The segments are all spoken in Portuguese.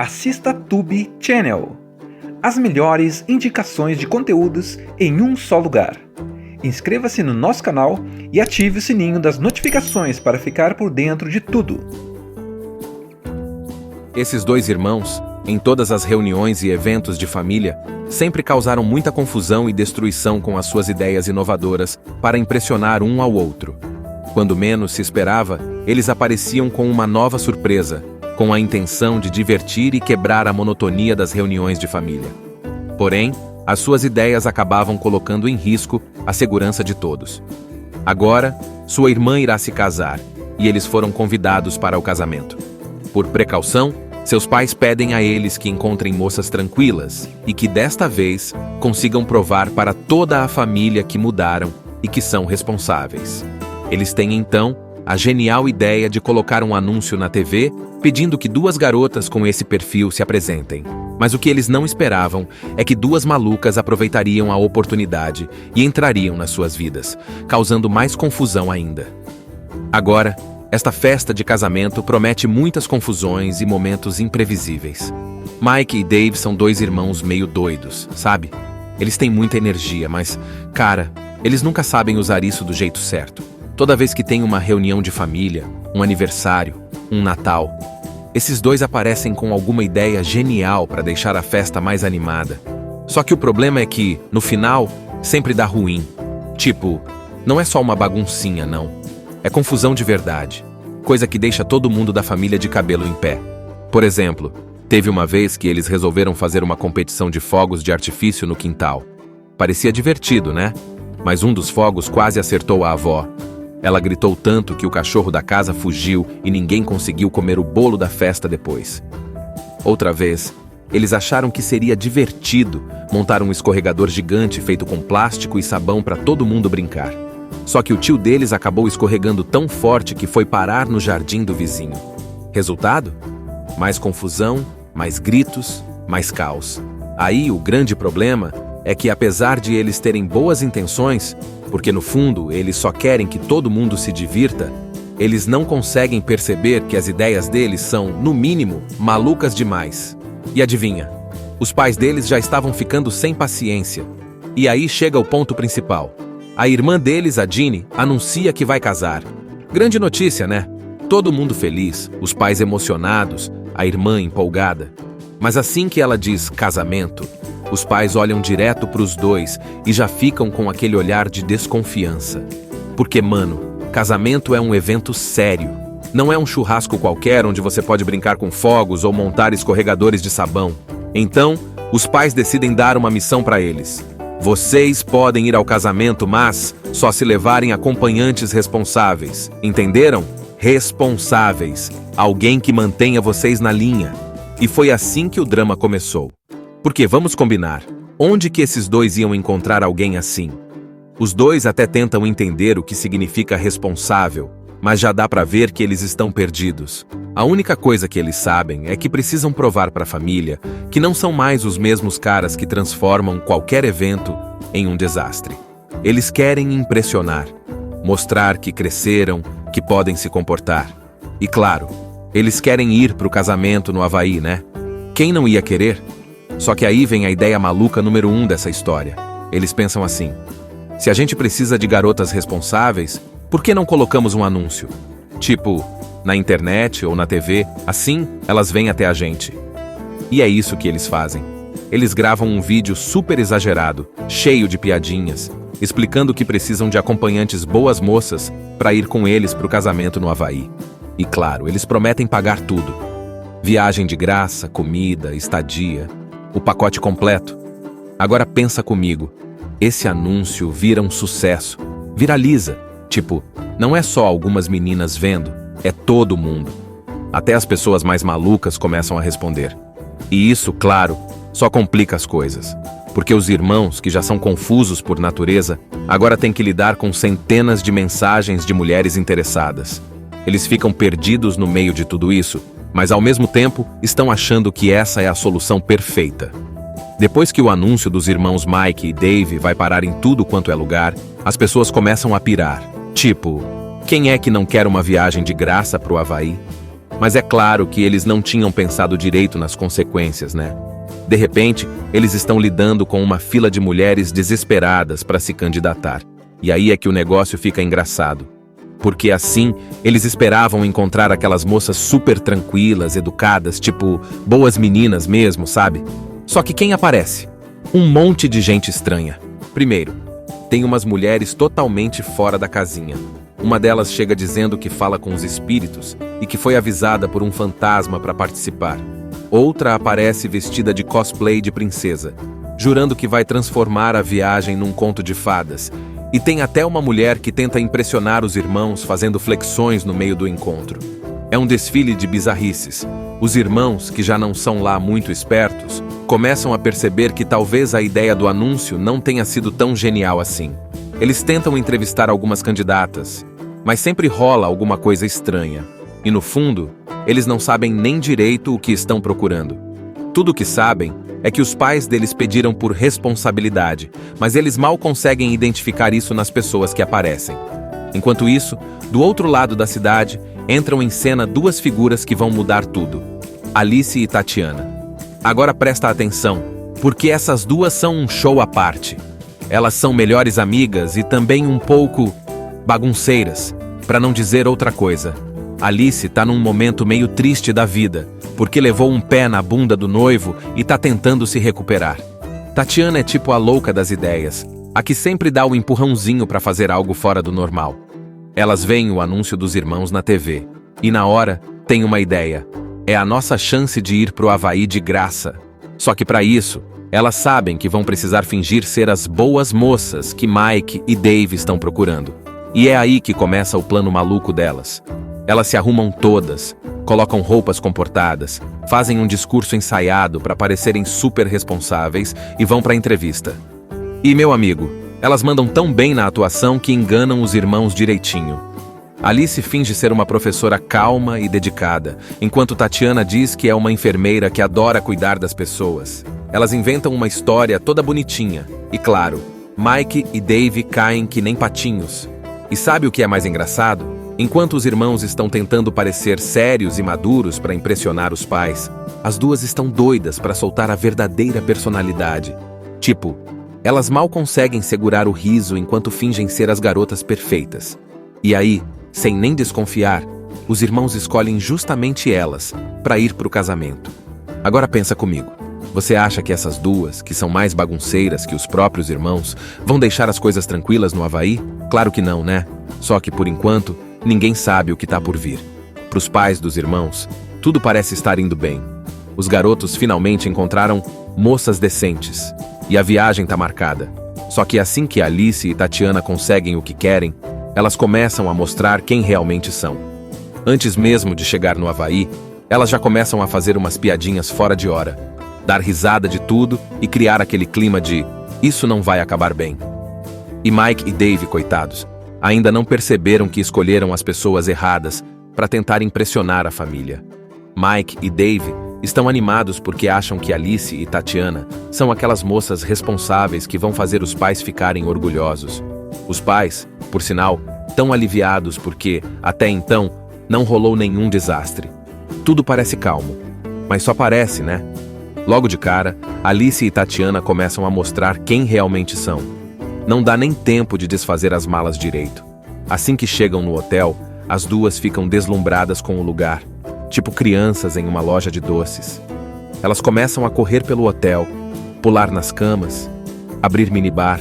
assista Tube Channel. As melhores indicações de conteúdos em um só lugar. Inscreva-se no nosso canal e ative o sininho das notificações para ficar por dentro de tudo. Esses dois irmãos, em todas as reuniões e eventos de família, sempre causaram muita confusão e destruição com as suas ideias inovadoras para impressionar um ao outro. Quando menos se esperava, eles apareciam com uma nova surpresa, com a intenção de divertir e quebrar a monotonia das reuniões de família. Porém, as suas ideias acabavam colocando em risco a segurança de todos. Agora, sua irmã irá se casar, e eles foram convidados para o casamento. Por precaução, seus pais pedem a eles que encontrem moças tranquilas e que desta vez consigam provar para toda a família que mudaram e que são responsáveis. Eles têm então a genial ideia de colocar um anúncio na TV pedindo que duas garotas com esse perfil se apresentem. Mas o que eles não esperavam é que duas malucas aproveitariam a oportunidade e entrariam nas suas vidas, causando mais confusão ainda. Agora, esta festa de casamento promete muitas confusões e momentos imprevisíveis. Mike e Dave são dois irmãos meio doidos, sabe? Eles têm muita energia, mas, cara, eles nunca sabem usar isso do jeito certo. Toda vez que tem uma reunião de família, um aniversário, um Natal, esses dois aparecem com alguma ideia genial para deixar a festa mais animada. Só que o problema é que, no final, sempre dá ruim. Tipo, não é só uma baguncinha, não. É confusão de verdade, coisa que deixa todo mundo da família de cabelo em pé. Por exemplo, teve uma vez que eles resolveram fazer uma competição de fogos de artifício no quintal. Parecia divertido, né? Mas um dos fogos quase acertou a avó. Ela gritou tanto que o cachorro da casa fugiu e ninguém conseguiu comer o bolo da festa depois. Outra vez, eles acharam que seria divertido montar um escorregador gigante feito com plástico e sabão para todo mundo brincar. Só que o tio deles acabou escorregando tão forte que foi parar no jardim do vizinho. Resultado? Mais confusão, mais gritos, mais caos. Aí o grande problema é que, apesar de eles terem boas intenções, porque no fundo eles só querem que todo mundo se divirta, eles não conseguem perceber que as ideias deles são, no mínimo, malucas demais. E adivinha? Os pais deles já estavam ficando sem paciência. E aí chega o ponto principal. A irmã deles, a Ginny, anuncia que vai casar. Grande notícia, né? Todo mundo feliz, os pais emocionados, a irmã empolgada. Mas assim que ela diz casamento, os pais olham direto para os dois e já ficam com aquele olhar de desconfiança. Porque, mano, casamento é um evento sério. Não é um churrasco qualquer onde você pode brincar com fogos ou montar escorregadores de sabão. Então, os pais decidem dar uma missão para eles. Vocês podem ir ao casamento, mas só se levarem acompanhantes responsáveis. Entenderam? Responsáveis. Alguém que mantenha vocês na linha. E foi assim que o drama começou. Porque, vamos combinar, onde que esses dois iam encontrar alguém assim? Os dois até tentam entender o que significa responsável, mas já dá pra ver que eles estão perdidos. A única coisa que eles sabem é que precisam provar pra família que não são mais os mesmos caras que transformam qualquer evento em um desastre. Eles querem impressionar, mostrar que cresceram, que podem se comportar. E claro, eles querem ir pro casamento no Havaí, né? Quem não ia querer? Só que aí vem a ideia maluca número 1 dessa história. Eles pensam assim: se a gente precisa de garotas responsáveis, por que não colocamos um anúncio? Tipo, na internet ou na TV, assim elas vêm até a gente. E é isso que eles fazem. Eles gravam um vídeo super exagerado, cheio de piadinhas, explicando que precisam de acompanhantes boas moças para ir com eles pro casamento no Havaí. E claro, eles prometem pagar tudo. Viagem de graça, comida, estadia, o pacote completo. Agora pensa comigo, esse anúncio vira um sucesso, viraliza. Tipo, não é só algumas meninas vendo, é todo mundo. Até as pessoas mais malucas começam a responder. E isso, claro, só complica as coisas. Porque os irmãos, que já são confusos por natureza, agora têm que lidar com centenas de mensagens de mulheres interessadas. Eles ficam perdidos no meio de tudo isso, mas ao mesmo tempo estão achando que essa é a solução perfeita. Depois que o anúncio dos irmãos Mike e Dave vai parar em tudo quanto é lugar, as pessoas começam a pirar. Tipo, quem é que não quer uma viagem de graça pro Havaí? Mas é claro que eles não tinham pensado direito nas consequências, né? De repente, eles estão lidando com uma fila de mulheres desesperadas para se candidatar. E aí é que o negócio fica engraçado. Porque assim, eles esperavam encontrar aquelas moças super tranquilas, educadas, tipo, boas meninas mesmo, sabe? Só que quem aparece? Um monte de gente estranha. Primeiro, tem umas mulheres totalmente fora da casinha. Uma delas chega dizendo que fala com os espíritos e que foi avisada por um fantasma para participar. Outra aparece vestida de cosplay de princesa, jurando que vai transformar a viagem num conto de fadas. E tem até uma mulher que tenta impressionar os irmãos fazendo flexões no meio do encontro. É um desfile de bizarrices. Os irmãos, que já não são lá muito espertos, começam a perceber que talvez a ideia do anúncio não tenha sido tão genial assim. Eles tentam entrevistar algumas candidatas, mas sempre rola alguma coisa estranha. E no fundo, eles não sabem nem direito o que estão procurando. Tudo o que sabem é que os pais deles pediram por responsabilidade, mas eles mal conseguem identificar isso nas pessoas que aparecem. Enquanto isso, do outro lado da cidade, entram em cena duas figuras que vão mudar tudo: Alice e Tatiana. Agora presta atenção, porque essas duas são um show à parte. Elas são melhores amigas e também um pouco bagunceiras, para não dizer outra coisa. Alice tá num momento meio triste da vida, porque levou um pé na bunda do noivo e tá tentando se recuperar. Tatiana é tipo a louca das ideias, a que sempre dá o empurrãozinho para fazer algo fora do normal. Elas veem o anúncio dos irmãos na TV, e na hora, tem uma ideia. É a nossa chance de ir pro Havaí de graça. Só que para isso, elas sabem que vão precisar fingir ser as boas moças que Mike e Dave estão procurando. E é aí que começa o plano maluco delas. Elas se arrumam todas, colocam roupas comportadas, fazem um discurso ensaiado para parecerem super responsáveis e vão para a entrevista. E, meu amigo, elas mandam tão bem na atuação que enganam os irmãos direitinho. Alice finge ser uma professora calma e dedicada, enquanto Tatiana diz que é uma enfermeira que adora cuidar das pessoas. Elas inventam uma história toda bonitinha. E claro, Mike e Dave caem que nem patinhos. E sabe o que é mais engraçado? Enquanto os irmãos estão tentando parecer sérios e maduros para impressionar os pais, as duas estão doidas para soltar a verdadeira personalidade. Tipo, elas mal conseguem segurar o riso enquanto fingem ser as garotas perfeitas. E aí, sem nem desconfiar, os irmãos escolhem justamente elas para ir pro casamento. Agora pensa comigo. Você acha que essas duas, que são mais bagunceiras que os próprios irmãos, vão deixar as coisas tranquilas no Havaí? Claro que não, né? Só que, por enquanto, ninguém sabe o que tá por vir. Pros pais dos irmãos, tudo parece estar indo bem. Os garotos finalmente encontraram moças decentes. E a viagem tá marcada. Só que assim que Alice e Tatiana conseguem o que querem, elas começam a mostrar quem realmente são. Antes mesmo de chegar no Havaí, elas já começam a fazer umas piadinhas fora de hora, dar risada de tudo e criar aquele clima de "isso não vai acabar bem". E Mike e Dave, coitados, ainda não perceberam que escolheram as pessoas erradas para tentar impressionar a família. Mike e Dave estão animados porque acham que Alice e Tatiana são aquelas moças responsáveis que vão fazer os pais ficarem orgulhosos. Os pais, por sinal, tão aliviados porque, até então, não rolou nenhum desastre. Tudo parece calmo, mas só parece, né? Logo de cara, Alice e Tatiana começam a mostrar quem realmente são. Não dá nem tempo de desfazer as malas direito. Assim que chegam no hotel, as duas ficam deslumbradas com o lugar, tipo crianças em uma loja de doces. Elas começam a correr pelo hotel, pular nas camas, abrir minibar,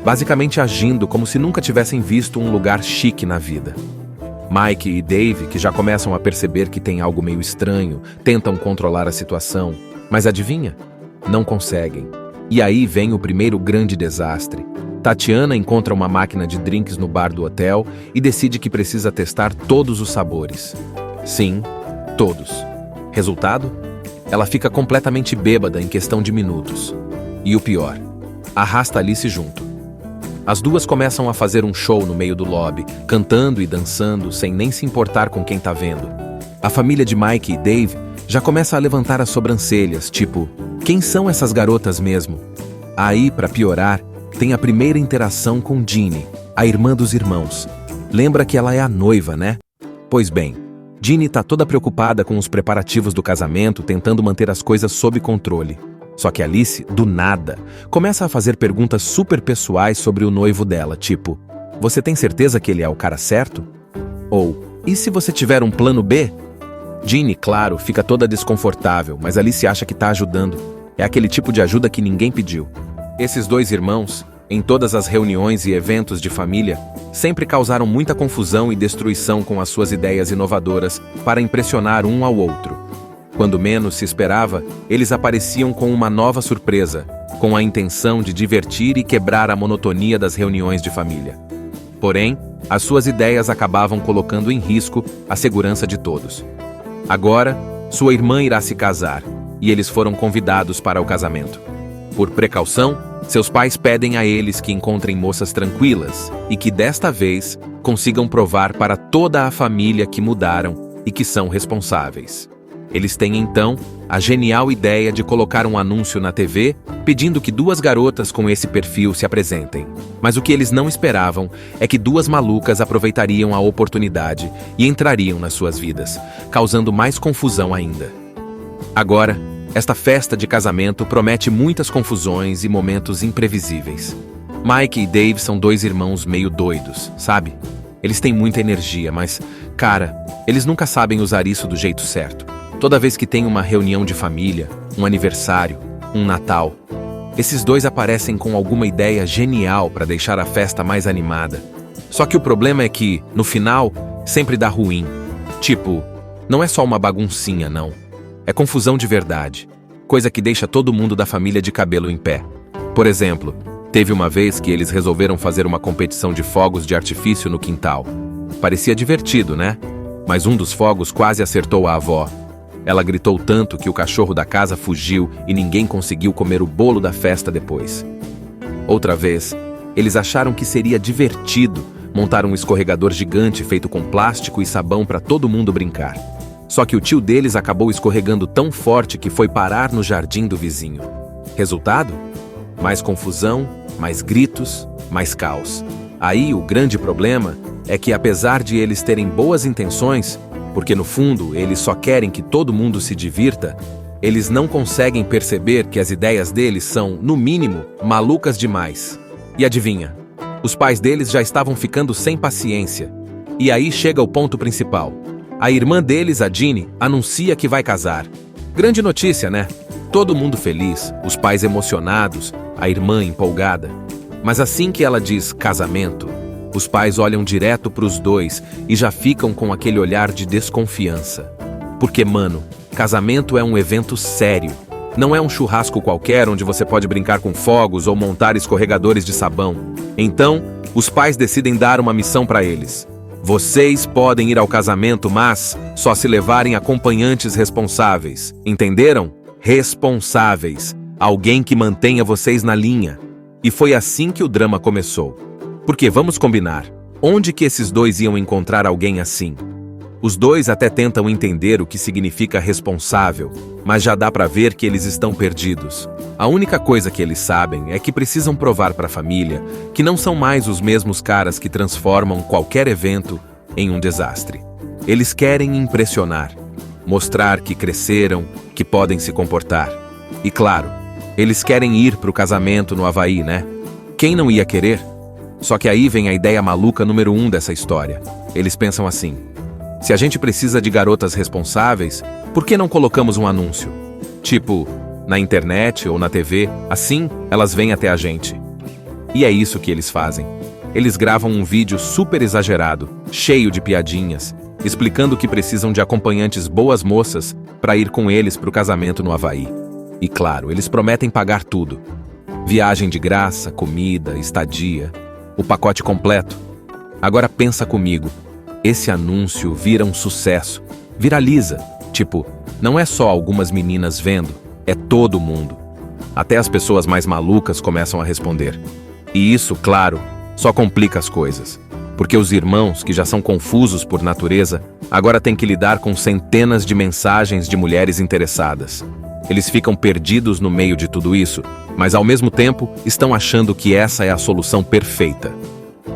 basicamente agindo como se nunca tivessem visto um lugar chique na vida. Mike e Dave, que já começam a perceber que tem algo meio estranho, tentam controlar a situação, mas adivinha? Não conseguem. E aí vem o primeiro grande desastre. Tatiana encontra uma máquina de drinks no bar do hotel e decide que precisa testar todos os sabores. Sim, todos. Resultado? Ela fica completamente bêbada em questão de minutos. E o pior, arrasta Alice junto. As duas começam a fazer um show no meio do lobby, cantando e dançando sem nem se importar com quem tá vendo. A família de Mike e Dave já começa a levantar as sobrancelhas, tipo, quem são essas garotas mesmo? Aí, pra piorar, tem a primeira interação com Ginny, a irmã dos irmãos. Lembra que ela é a noiva, né? Pois bem, Ginny tá toda preocupada com os preparativos do casamento, tentando manter as coisas sob controle. Só que Alice, do nada, começa a fazer perguntas super pessoais sobre o noivo dela, tipo: você tem certeza que ele é o cara certo? Ou, e se você tiver um plano B? Ginny, claro, fica toda desconfortável, mas Alice acha que tá ajudando. É aquele tipo de ajuda que ninguém pediu. Esses dois irmãos, em todas as reuniões e eventos de família, sempre causaram muita confusão e destruição com as suas ideias inovadoras para impressionar um ao outro. Quando menos se esperava, eles apareciam com uma nova surpresa, com a intenção de divertir e quebrar a monotonia das reuniões de família. Porém, as suas ideias acabavam colocando em risco a segurança de todos. Agora, sua irmã irá se casar, e eles foram convidados para o casamento. Por precaução, seus pais pedem a eles que encontrem moças tranquilas e que, desta vez, consigam provar para toda a família que mudaram e que são responsáveis. Eles têm, então, a genial ideia de colocar um anúncio na TV pedindo que 2 garotas com esse perfil se apresentem. Mas o que eles não esperavam é que 2 malucas aproveitariam a oportunidade e entrariam nas suas vidas, causando mais confusão ainda. Agora, esta festa de casamento promete muitas confusões e momentos imprevisíveis. Mike e Dave são 2 irmãos meio doidos, sabe? Eles têm muita energia, mas, cara, eles nunca sabem usar isso do jeito certo. Toda vez que tem uma reunião de família, um aniversário, um Natal, esses 2 aparecem com alguma ideia genial para deixar a festa mais animada. Só que o problema é que, no final, sempre dá ruim. Tipo, não é só uma baguncinha, não. É confusão de verdade, coisa que deixa todo mundo da família de cabelo em pé. Por exemplo, teve uma vez que eles resolveram fazer uma competição de fogos de artifício no quintal. Parecia divertido, né? Mas um dos fogos quase acertou a avó. Ela gritou tanto que o cachorro da casa fugiu e ninguém conseguiu comer o bolo da festa depois. Outra vez, eles acharam que seria divertido montar um escorregador gigante feito com plástico e sabão para todo mundo brincar. Só que o tio deles acabou escorregando tão forte que foi parar no jardim do vizinho. Resultado? Mais confusão, mais gritos, mais caos. Aí o grande problema é que, apesar de eles terem boas intenções, porque no fundo eles só querem que todo mundo se divirta, eles não conseguem perceber que as ideias deles são, no mínimo, malucas demais. E adivinha? Os pais deles já estavam ficando sem paciência. E aí chega o ponto principal. A irmã deles, a Ginny, anuncia que vai casar. Grande notícia, né? Todo mundo feliz, os pais emocionados, a irmã empolgada. Mas assim que ela diz casamento, os pais olham direto para os 2 e já ficam com aquele olhar de desconfiança. Porque, mano, casamento é um evento sério. Não é um churrasco qualquer onde você pode brincar com fogos ou montar escorregadores de sabão. Então, os pais decidem dar uma missão para eles. Vocês podem ir ao casamento, mas só se levarem acompanhantes responsáveis. Entenderam? Responsáveis. Alguém que mantenha vocês na linha. E foi assim que o drama começou. Porque, vamos combinar, onde que esses 2 iam encontrar alguém assim? Os 2 até tentam entender o que significa responsável, mas já dá pra ver que eles estão perdidos. A única coisa que eles sabem é que precisam provar pra família que não são mais os mesmos caras que transformam qualquer evento em um desastre. Eles querem impressionar, mostrar que cresceram, que podem se comportar. E claro, eles querem ir pro casamento no Havaí, né? Quem não ia querer? Só que aí vem a ideia maluca número 1 dessa história. Eles pensam assim: se a gente precisa de garotas responsáveis, por que não colocamos um anúncio? Tipo, na internet ou na TV, assim elas vêm até a gente. E é isso que eles fazem. Eles gravam um vídeo super exagerado, cheio de piadinhas, explicando que precisam de acompanhantes boas moças para ir com eles pro casamento no Havaí. E claro, eles prometem pagar tudo. Viagem de graça, comida, estadia, o pacote completo. Agora pensa comigo, esse anúncio vira um sucesso, viraliza. Tipo, não é só algumas meninas vendo, é todo mundo. Até as pessoas mais malucas começam a responder. E isso, claro, só complica as coisas. Porque os irmãos, que já são confusos por natureza, agora têm que lidar com centenas de mensagens de mulheres interessadas. Eles ficam perdidos no meio de tudo isso, mas ao mesmo tempo estão achando que essa é a solução perfeita.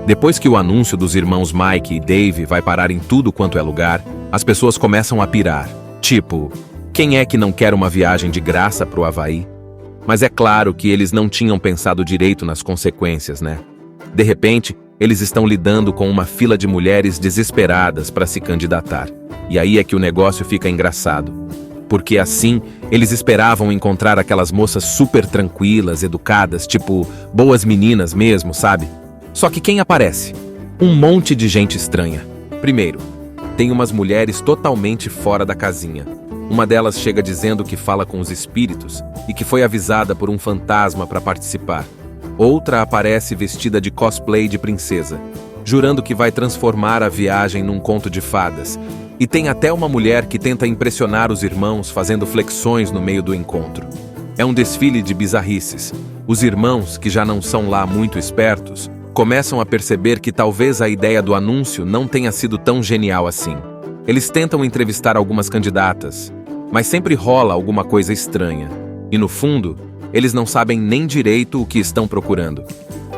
Depois que o anúncio dos irmãos Mike e Dave vai parar em tudo quanto é lugar, As pessoas começam a pirar. Tipo, quem é que não quer uma viagem de graça pro Havaí? Mas é claro que eles não tinham pensado direito nas consequências, né? De repente, eles estão lidando com uma fila de mulheres desesperadas para se candidatar. E aí é que o negócio fica engraçado. Porque assim, eles esperavam encontrar aquelas moças super tranquilas, educadas, tipo, boas meninas mesmo, sabe? Só que quem aparece? Um monte de gente estranha. Primeiro, tem umas mulheres totalmente fora da casinha. Uma delas chega dizendo que fala com os espíritos e que foi avisada por um fantasma para participar. Outra aparece vestida de cosplay de princesa, jurando que vai transformar a viagem num conto de fadas. E tem até uma mulher que tenta impressionar os irmãos fazendo flexões no meio do encontro. É um desfile de bizarrices. Os irmãos, que já não são lá muito espertos, começam a perceber que talvez a ideia do anúncio não tenha sido tão genial assim. Eles tentam entrevistar algumas candidatas, mas sempre rola alguma coisa estranha. E no fundo, eles não sabem nem direito o que estão procurando.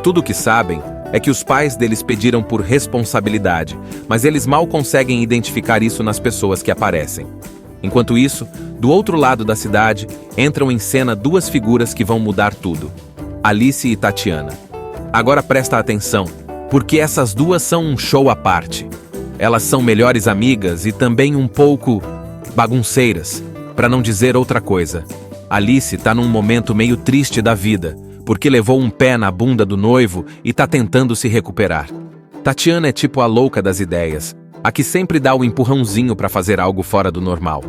Tudo o que sabem é que os pais deles pediram por responsabilidade, mas eles mal conseguem identificar isso nas pessoas que aparecem. Enquanto isso, do outro lado da cidade, entram em cena duas figuras que vão mudar tudo: Alice e Tatiana. Agora presta atenção, porque essas duas são um show à parte. Elas são melhores amigas e também um pouco bagunceiras, para não dizer outra coisa. Alice tá num momento meio triste da vida, porque levou um pé na bunda do noivo e tá tentando se recuperar. Tatiana é tipo a louca das ideias, a que sempre dá o empurrãozinho para fazer algo fora do normal.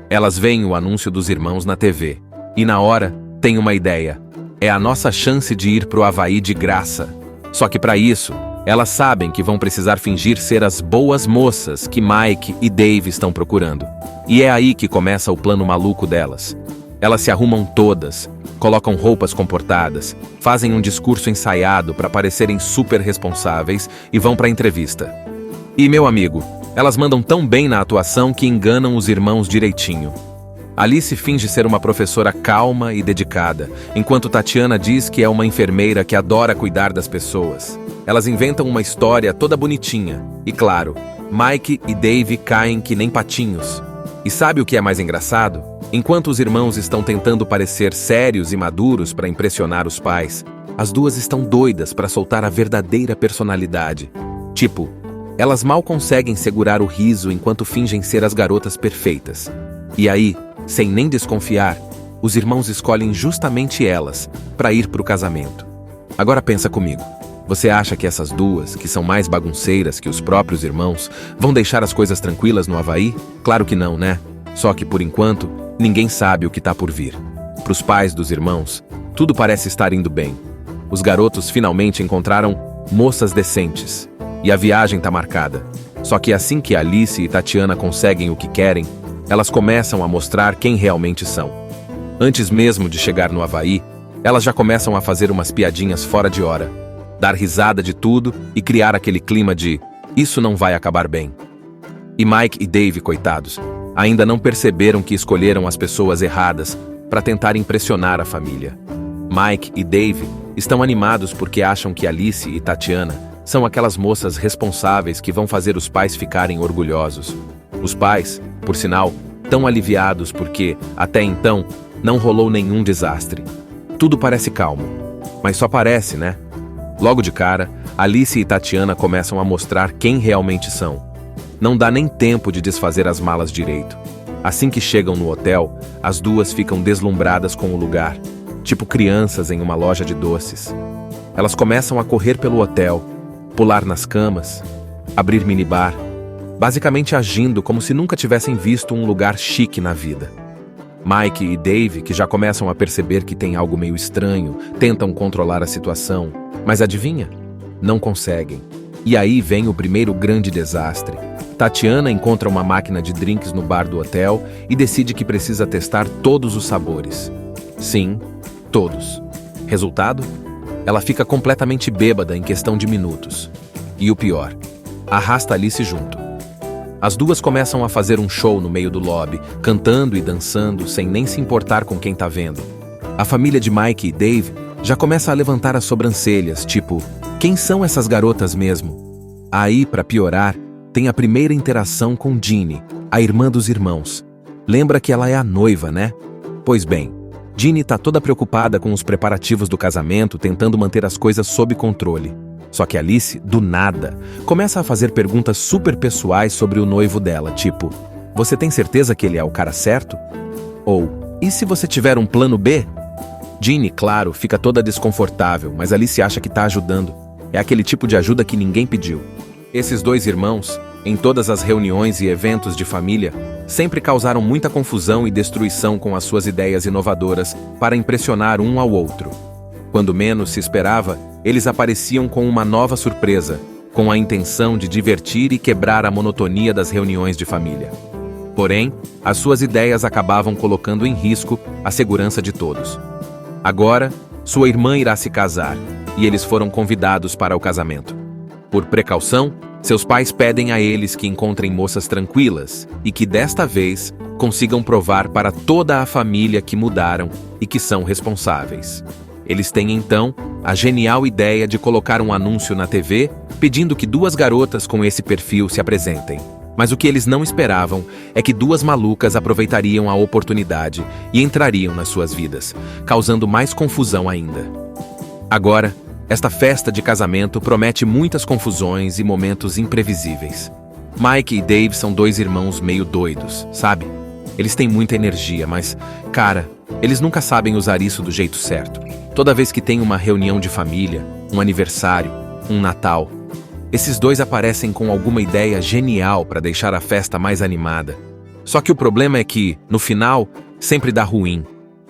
Elas veem o anúncio dos irmãos na TV, e na hora, tem uma ideia. É a nossa chance de ir pro Havaí de graça. Só que para isso, elas sabem que vão precisar fingir ser as boas moças que Mike e Dave estão procurando. E é aí que começa o plano maluco delas. Elas se arrumam todas, colocam roupas comportadas, fazem um discurso ensaiado para parecerem super responsáveis e vão para a entrevista. E, meu amigo, elas mandam tão bem na atuação que enganam os irmãos direitinho. Alice finge ser uma professora calma e dedicada, enquanto Tatiana diz que é uma enfermeira que adora cuidar das pessoas. Elas inventam uma história toda bonitinha. E claro, Mike e Dave caem que nem patinhos. E sabe o que é mais engraçado? Enquanto os irmãos estão tentando parecer sérios e maduros para impressionar os pais, as duas estão doidas para soltar a verdadeira personalidade. Tipo, elas mal conseguem segurar o riso enquanto fingem ser as garotas perfeitas. E aí, sem nem desconfiar, os irmãos escolhem justamente elas para ir pro casamento. Agora pensa comigo. Você acha que essas duas, que são mais bagunceiras que os próprios irmãos, vão deixar as coisas tranquilas no Havaí? Claro que não, né? Só que, por enquanto, ninguém sabe o que tá por vir. Pros pais dos irmãos, tudo parece estar indo bem. Os garotos finalmente encontraram moças decentes. E a viagem tá marcada. Só que assim que Alice e Tatiana conseguem o que querem, elas começam a mostrar quem realmente são. Antes mesmo de chegar no Havaí, elas já começam a fazer umas piadinhas fora de hora, dar risada de tudo e criar aquele clima de "isso não vai acabar bem". E Mike e Dave, coitados, ainda não perceberam que escolheram as pessoas erradas para tentar impressionar a família. Mike e Dave estão animados porque acham que Alice e Tatiana são aquelas moças responsáveis que vão fazer os pais ficarem orgulhosos. Os pais, por sinal, tão aliviados porque, até então, não rolou nenhum desastre. Tudo parece calmo, mas só parece, né? Logo de cara, Alice e Tatiana começam a mostrar quem realmente são. Não dá nem tempo de desfazer as malas direito. Assim que chegam no hotel, as duas ficam deslumbradas com o lugar, tipo crianças em uma loja de doces. Elas começam a correr pelo hotel, pular nas camas, abrir minibar, basicamente agindo como se nunca tivessem visto um lugar chique na vida. Mike e Dave, que já começam a perceber que tem algo meio estranho, tentam controlar a situação, mas adivinha? Não conseguem. E aí vem o primeiro grande desastre. Tatiana encontra uma máquina de drinks no bar do hotel e decide que precisa testar todos os sabores. Sim, todos. Resultado? Ela fica completamente bêbada em questão de minutos. E o pior, arrasta Alice junto. As duas começam a fazer um show no meio do lobby, cantando e dançando sem nem se importar com quem tá vendo. A família de Mike e Dave já começa a levantar as sobrancelhas, tipo, quem são essas garotas mesmo? Aí, pra piorar, tem a primeira interação com Ginny, a irmã dos irmãos. Lembra que ela é a noiva, né? Pois bem, Ginny tá toda preocupada com os preparativos do casamento, tentando manter as coisas sob controle. Só que Alice, do nada, começa a fazer perguntas super pessoais sobre o noivo dela, tipo: você tem certeza que ele é o cara certo? Ou, e se você tiver um plano B? Ginny, claro, fica toda desconfortável, mas Alice acha que tá ajudando. É aquele tipo de ajuda que ninguém pediu. Esses dois irmãos, em todas as reuniões e eventos de família, sempre causaram muita confusão e destruição com as suas ideias inovadoras para impressionar um ao outro. Quando menos se esperava, eles apareciam com uma nova surpresa, com a intenção de divertir e quebrar a monotonia das reuniões de família. Porém, as suas ideias acabavam colocando em risco a segurança de todos. Agora, sua irmã irá se casar, e eles foram convidados para o casamento. Por precaução, seus pais pedem a eles que encontrem moças tranquilas e que, desta vez, consigam provar para toda a família que mudaram e que são responsáveis. Eles têm, então, a genial ideia de colocar um anúncio na TV pedindo que duas garotas com esse perfil se apresentem. Mas o que eles não esperavam é que duas malucas aproveitariam a oportunidade e entrariam nas suas vidas, causando mais confusão ainda. Agora, esta festa de casamento promete muitas confusões e momentos imprevisíveis. Mike e Dave são dois irmãos meio doidos, sabe? Eles têm muita energia, mas, cara, eles nunca sabem usar isso do jeito certo. Toda vez que tem uma reunião de família, um aniversário, um Natal, esses dois aparecem com alguma ideia genial para deixar a festa mais animada. Só que o problema é que, no final, sempre dá ruim.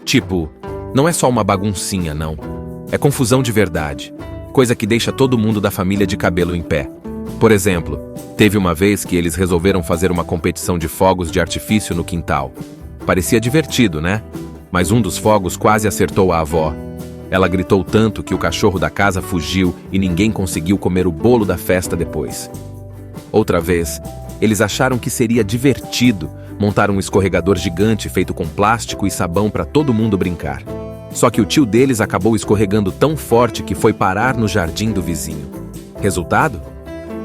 Tipo, não é só uma baguncinha, não. É confusão de verdade, coisa que deixa todo mundo da família de cabelo em pé. Por exemplo, teve uma vez que eles resolveram fazer uma competição de fogos de artifício no quintal. Parecia divertido, né? Mas um dos fogos quase acertou a avó. Ela gritou tanto que o cachorro da casa fugiu e ninguém conseguiu comer o bolo da festa depois. Outra vez, eles acharam que seria divertido montar um escorregador gigante feito com plástico e sabão para todo mundo brincar. Só que o tio deles acabou escorregando tão forte que foi parar no jardim do vizinho. Resultado?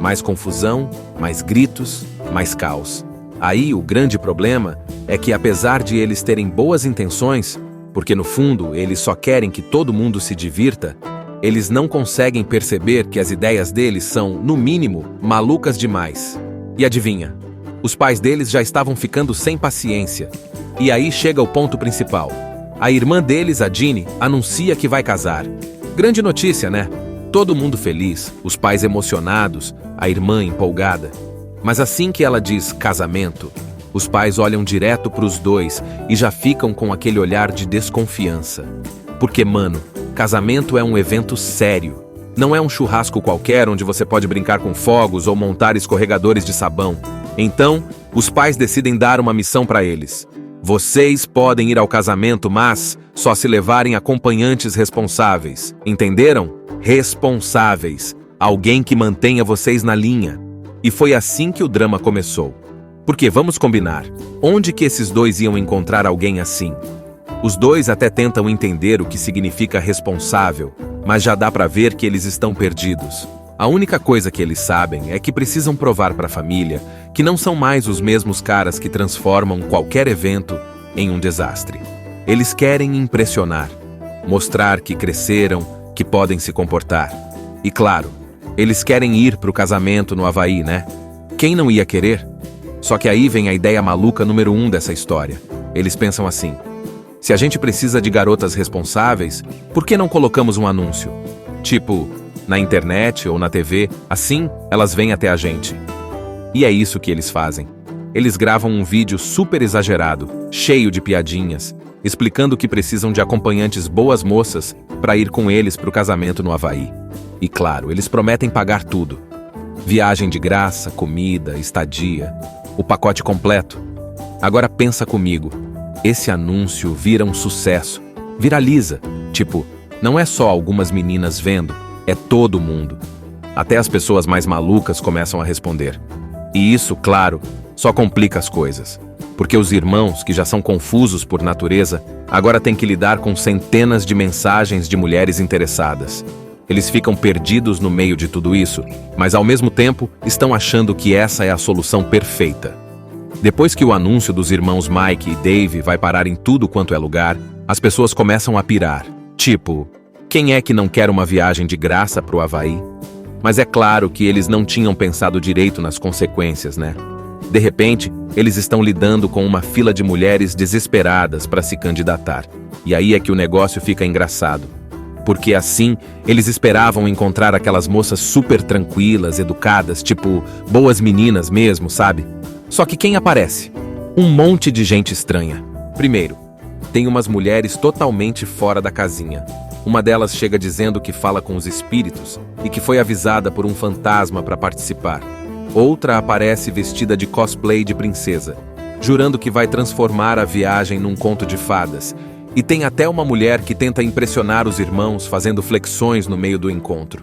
Mais confusão, mais gritos, mais caos. Aí o grande problema é que, apesar de eles terem boas intenções, porque no fundo eles só querem que todo mundo se divirta, eles não conseguem perceber que as ideias deles são, no mínimo, malucas demais. E adivinha? Os pais deles já estavam ficando sem paciência. E aí chega o ponto principal. A irmã deles, a Ginny, anuncia que vai casar. Grande notícia, né? Todo mundo feliz, os pais emocionados, a irmã empolgada. Mas assim que ela diz casamento, os pais olham direto para os dois e já ficam com aquele olhar de desconfiança. Porque, mano, casamento é um evento sério. Não é um churrasco qualquer onde você pode brincar com fogos ou montar escorregadores de sabão. Então, os pais decidem dar uma missão para eles. Vocês podem ir ao casamento, mas só se levarem acompanhantes responsáveis. Entenderam? Responsáveis. Alguém que mantenha vocês na linha. E foi assim que o drama começou. Porque, vamos combinar, onde que esses dois iam encontrar alguém assim? Os dois até tentam entender o que significa responsável, mas já dá pra ver que eles estão perdidos. A única coisa que eles sabem é que precisam provar pra família que não são mais os mesmos caras que transformam qualquer evento em um desastre. Eles querem impressionar, mostrar que cresceram, que podem se comportar. E claro, eles querem ir pro casamento no Havaí, né? Quem não ia querer? Só que aí vem a ideia maluca número 1 dessa história. Eles pensam assim: se a gente precisa de garotas responsáveis, por que não colocamos um anúncio? Tipo, na internet ou na TV, assim elas vêm até a gente. E é isso que eles fazem. Eles gravam um vídeo super exagerado, cheio de piadinhas, explicando que precisam de acompanhantes boas moças para ir com eles pro casamento no Havaí. E claro, eles prometem pagar tudo. Viagem de graça, comida, estadia, o pacote completo. Agora pensa comigo, esse anúncio vira um sucesso, viraliza. Tipo, não é só algumas meninas vendo, é todo mundo. Até as pessoas mais malucas começam a responder. E isso, claro, só complica as coisas. Porque os irmãos, que já são confusos por natureza, agora têm que lidar com centenas de mensagens de mulheres interessadas. Eles ficam perdidos no meio de tudo isso, mas ao mesmo tempo estão achando que essa é a solução perfeita. Depois que o anúncio dos irmãos Mike e Dave vai parar em tudo quanto é lugar, as pessoas começam a pirar. Tipo, quem é que não quer uma viagem de graça pro Havaí? Mas é claro que eles não tinham pensado direito nas consequências, né? De repente, eles estão lidando com uma fila de mulheres desesperadas para se candidatar. E aí é que o negócio fica engraçado. Porque assim, eles esperavam encontrar aquelas moças super tranquilas, educadas, tipo, boas meninas mesmo, sabe? Só que quem aparece? Um monte de gente estranha. Primeiro, tem umas mulheres totalmente fora da casinha. Uma delas chega dizendo que fala com os espíritos e que foi avisada por um fantasma para participar. Outra aparece vestida de cosplay de princesa, jurando que vai transformar a viagem num conto de fadas. E tem até uma mulher que tenta impressionar os irmãos fazendo flexões no meio do encontro.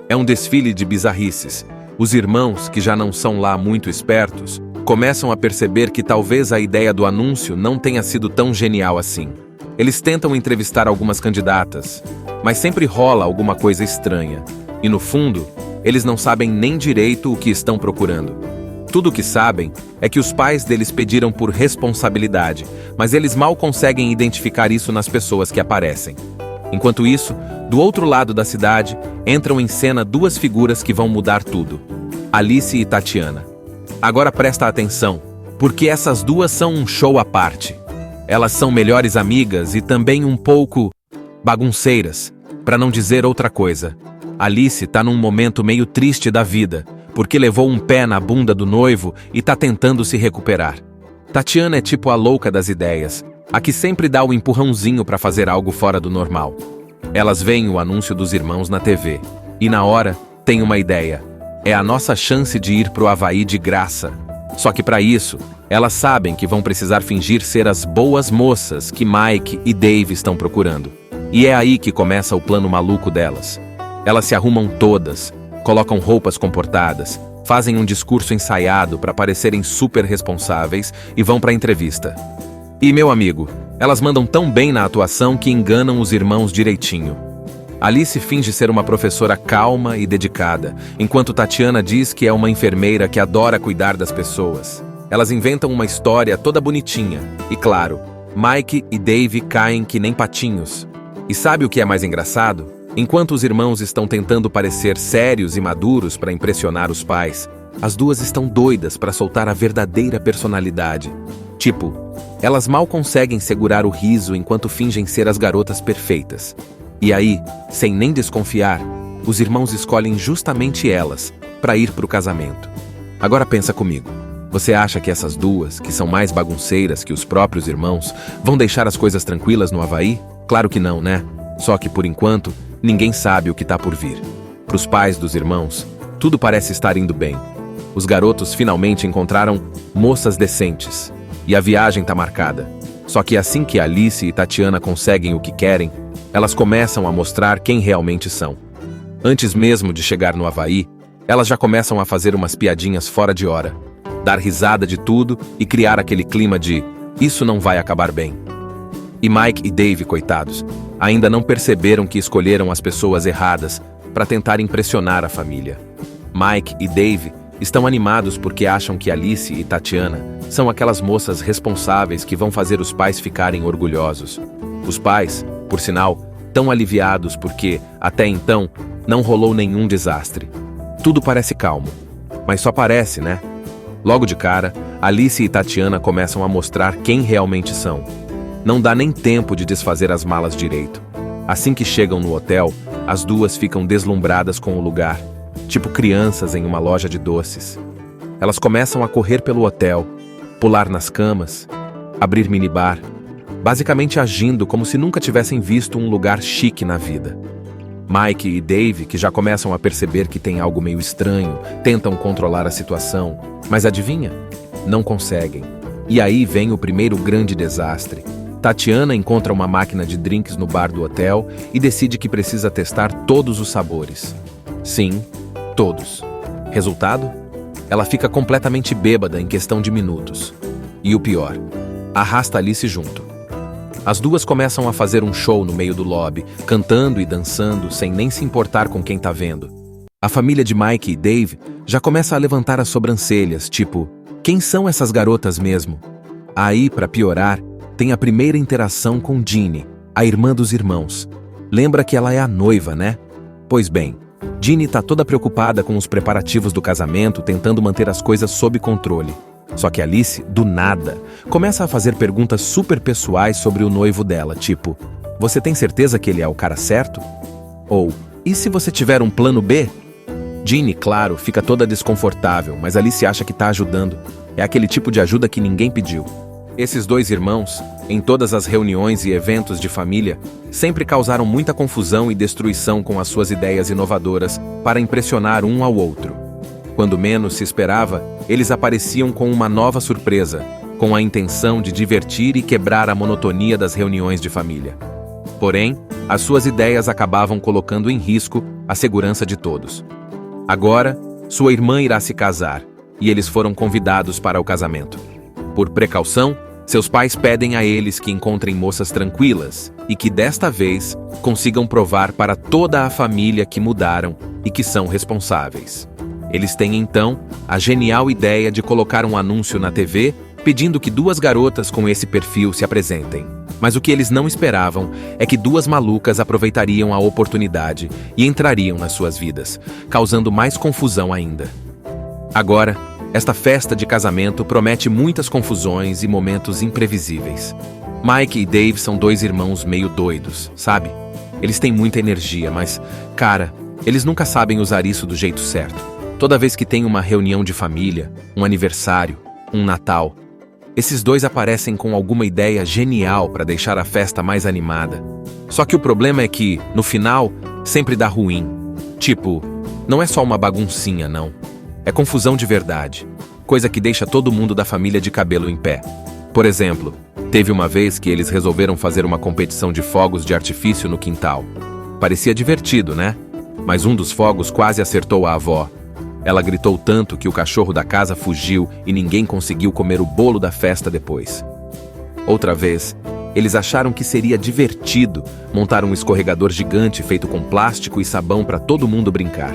É um desfile de bizarrices. Os irmãos, que já não são lá muito espertos, começam a perceber que talvez a ideia do anúncio não tenha sido tão genial assim. Eles tentam entrevistar algumas candidatas, mas sempre rola alguma coisa estranha. E no fundo, eles não sabem nem direito o que estão procurando. Tudo o que sabem é que os pais deles pediram por responsabilidade, mas eles mal conseguem identificar isso nas pessoas que aparecem. Enquanto isso, do outro lado da cidade, entram em cena duas figuras que vão mudar tudo: Alice e Tatiana. Agora presta atenção, porque essas duas são um show à parte. Elas são melhores amigas e também um pouco bagunceiras, para não dizer outra coisa. Alice tá num momento meio triste da vida, porque levou um pé na bunda do noivo e tá tentando se recuperar. Tatiana é tipo a louca das ideias, a que sempre dá o empurrãozinho para fazer algo fora do normal. Elas veem o anúncio dos irmãos na TV, e na hora tem uma ideia. É a nossa chance de ir pro Havaí de graça. Só que para isso, elas sabem que vão precisar fingir ser as boas moças que Mike e Dave estão procurando. E é aí que começa o plano maluco delas. Elas se arrumam todas, colocam roupas comportadas, fazem um discurso ensaiado para parecerem super responsáveis e vão para a entrevista. E, meu amigo, elas mandam tão bem na atuação que enganam os irmãos direitinho. Alice finge ser uma professora calma e dedicada, enquanto Tatiana diz que é uma enfermeira que adora cuidar das pessoas. Elas inventam uma história toda bonitinha. E claro, Mike e Dave caem que nem patinhos. E sabe o que é mais engraçado? Enquanto os irmãos estão tentando parecer sérios e maduros para impressionar os pais, as duas estão doidas para soltar a verdadeira personalidade. Tipo, elas mal conseguem segurar o riso enquanto fingem ser as garotas perfeitas. E aí, sem nem desconfiar, os irmãos escolhem justamente elas para ir pro casamento. Agora pensa comigo. Você acha que essas duas, que são mais bagunceiras que os próprios irmãos, vão deixar as coisas tranquilas no Havaí? Claro que não, né? Só que, por enquanto, ninguém sabe o que tá por vir. Pros pais dos irmãos, tudo parece estar indo bem. Os garotos finalmente encontraram moças decentes. E a viagem tá marcada. Só que assim que Alice e Tatiana conseguem o que querem, elas começam a mostrar quem realmente são. Antes mesmo de chegar no Havaí, elas já começam a fazer umas piadinhas fora de hora, dar risada de tudo e criar aquele clima de "isso não vai acabar bem". E Mike e Dave, coitados, ainda não perceberam que escolheram as pessoas erradas para tentar impressionar a família. Mike e Dave estão animados porque acham que Alice e Tatiana são aquelas moças responsáveis que vão fazer os pais ficarem orgulhosos. Os pais, por sinal, tão aliviados porque, até então, não rolou nenhum desastre. Tudo parece calmo. Mas só parece, né? Logo de cara, Alice e Tatiana começam a mostrar quem realmente são. Não dá nem tempo de desfazer as malas direito. Assim que chegam no hotel, as duas ficam deslumbradas com o lugar, tipo crianças em uma loja de doces. Elas começam a correr pelo hotel, pular nas camas, abrir minibar, basicamente agindo como se nunca tivessem visto um lugar chique na vida. Mike e Dave, que já começam a perceber que tem algo meio estranho, tentam controlar a situação, mas adivinha? Não conseguem. E aí vem o primeiro grande desastre. Tatiana encontra uma máquina de drinks no bar do hotel e decide que precisa testar todos os sabores. Sim, todos. Resultado? Ela fica completamente bêbada em questão de minutos. E o pior, arrasta Alice junto. As duas começam a fazer um show no meio do lobby, cantando e dançando, sem nem se importar com quem tá vendo. A família de Mike e Dave já começa a levantar as sobrancelhas, tipo, quem são essas garotas mesmo? Aí, pra piorar, tem a primeira interação com Ginny, a irmã dos irmãos. Lembra que ela é a noiva, né? Pois bem, Ginny tá toda preocupada com os preparativos do casamento, tentando manter as coisas sob controle. Só que Alice, do nada, começa a fazer perguntas super pessoais sobre o noivo dela, tipo, você tem certeza que ele é o cara certo? Ou, e se você tiver um plano B? Ginny, claro, fica toda desconfortável, mas Alice acha que tá ajudando. É aquele tipo de ajuda que ninguém pediu. Esses dois irmãos, em todas as reuniões e eventos de família, sempre causaram muita confusão e destruição com as suas ideias inovadoras para impressionar um ao outro. Quando menos se esperava, eles apareciam com uma nova surpresa, com a intenção de divertir e quebrar a monotonia das reuniões de família. Porém, as suas ideias acabavam colocando em risco a segurança de todos. Agora, sua irmã irá se casar, e eles foram convidados para o casamento. Por precaução, seus pais pedem a eles que encontrem moças tranquilas e que desta vez consigam provar para toda a família que mudaram e que são responsáveis. Eles têm então a genial ideia de colocar um anúncio na TV pedindo que duas garotas com esse perfil se apresentem. Mas o que eles não esperavam é que duas malucas aproveitariam a oportunidade e entrariam nas suas vidas, causando mais confusão ainda. Agora, esta festa de casamento promete muitas confusões e momentos imprevisíveis. Mike e Dave são dois irmãos meio doidos, sabe? Eles têm muita energia, mas, cara, eles nunca sabem usar isso do jeito certo. Toda vez que tem uma reunião de família, um aniversário, um Natal, esses dois aparecem com alguma ideia genial para deixar a festa mais animada. Só que o problema é que, no final, sempre dá ruim. Tipo, não é só uma baguncinha, não. É confusão de verdade, coisa que deixa todo mundo da família de cabelo em pé. Por exemplo, teve uma vez que eles resolveram fazer uma competição de fogos de artifício no quintal. Parecia divertido, né? Mas um dos fogos quase acertou a avó. Ela gritou tanto que o cachorro da casa fugiu e ninguém conseguiu comer o bolo da festa depois. Outra vez, eles acharam que seria divertido montar um escorregador gigante feito com plástico e sabão para todo mundo brincar.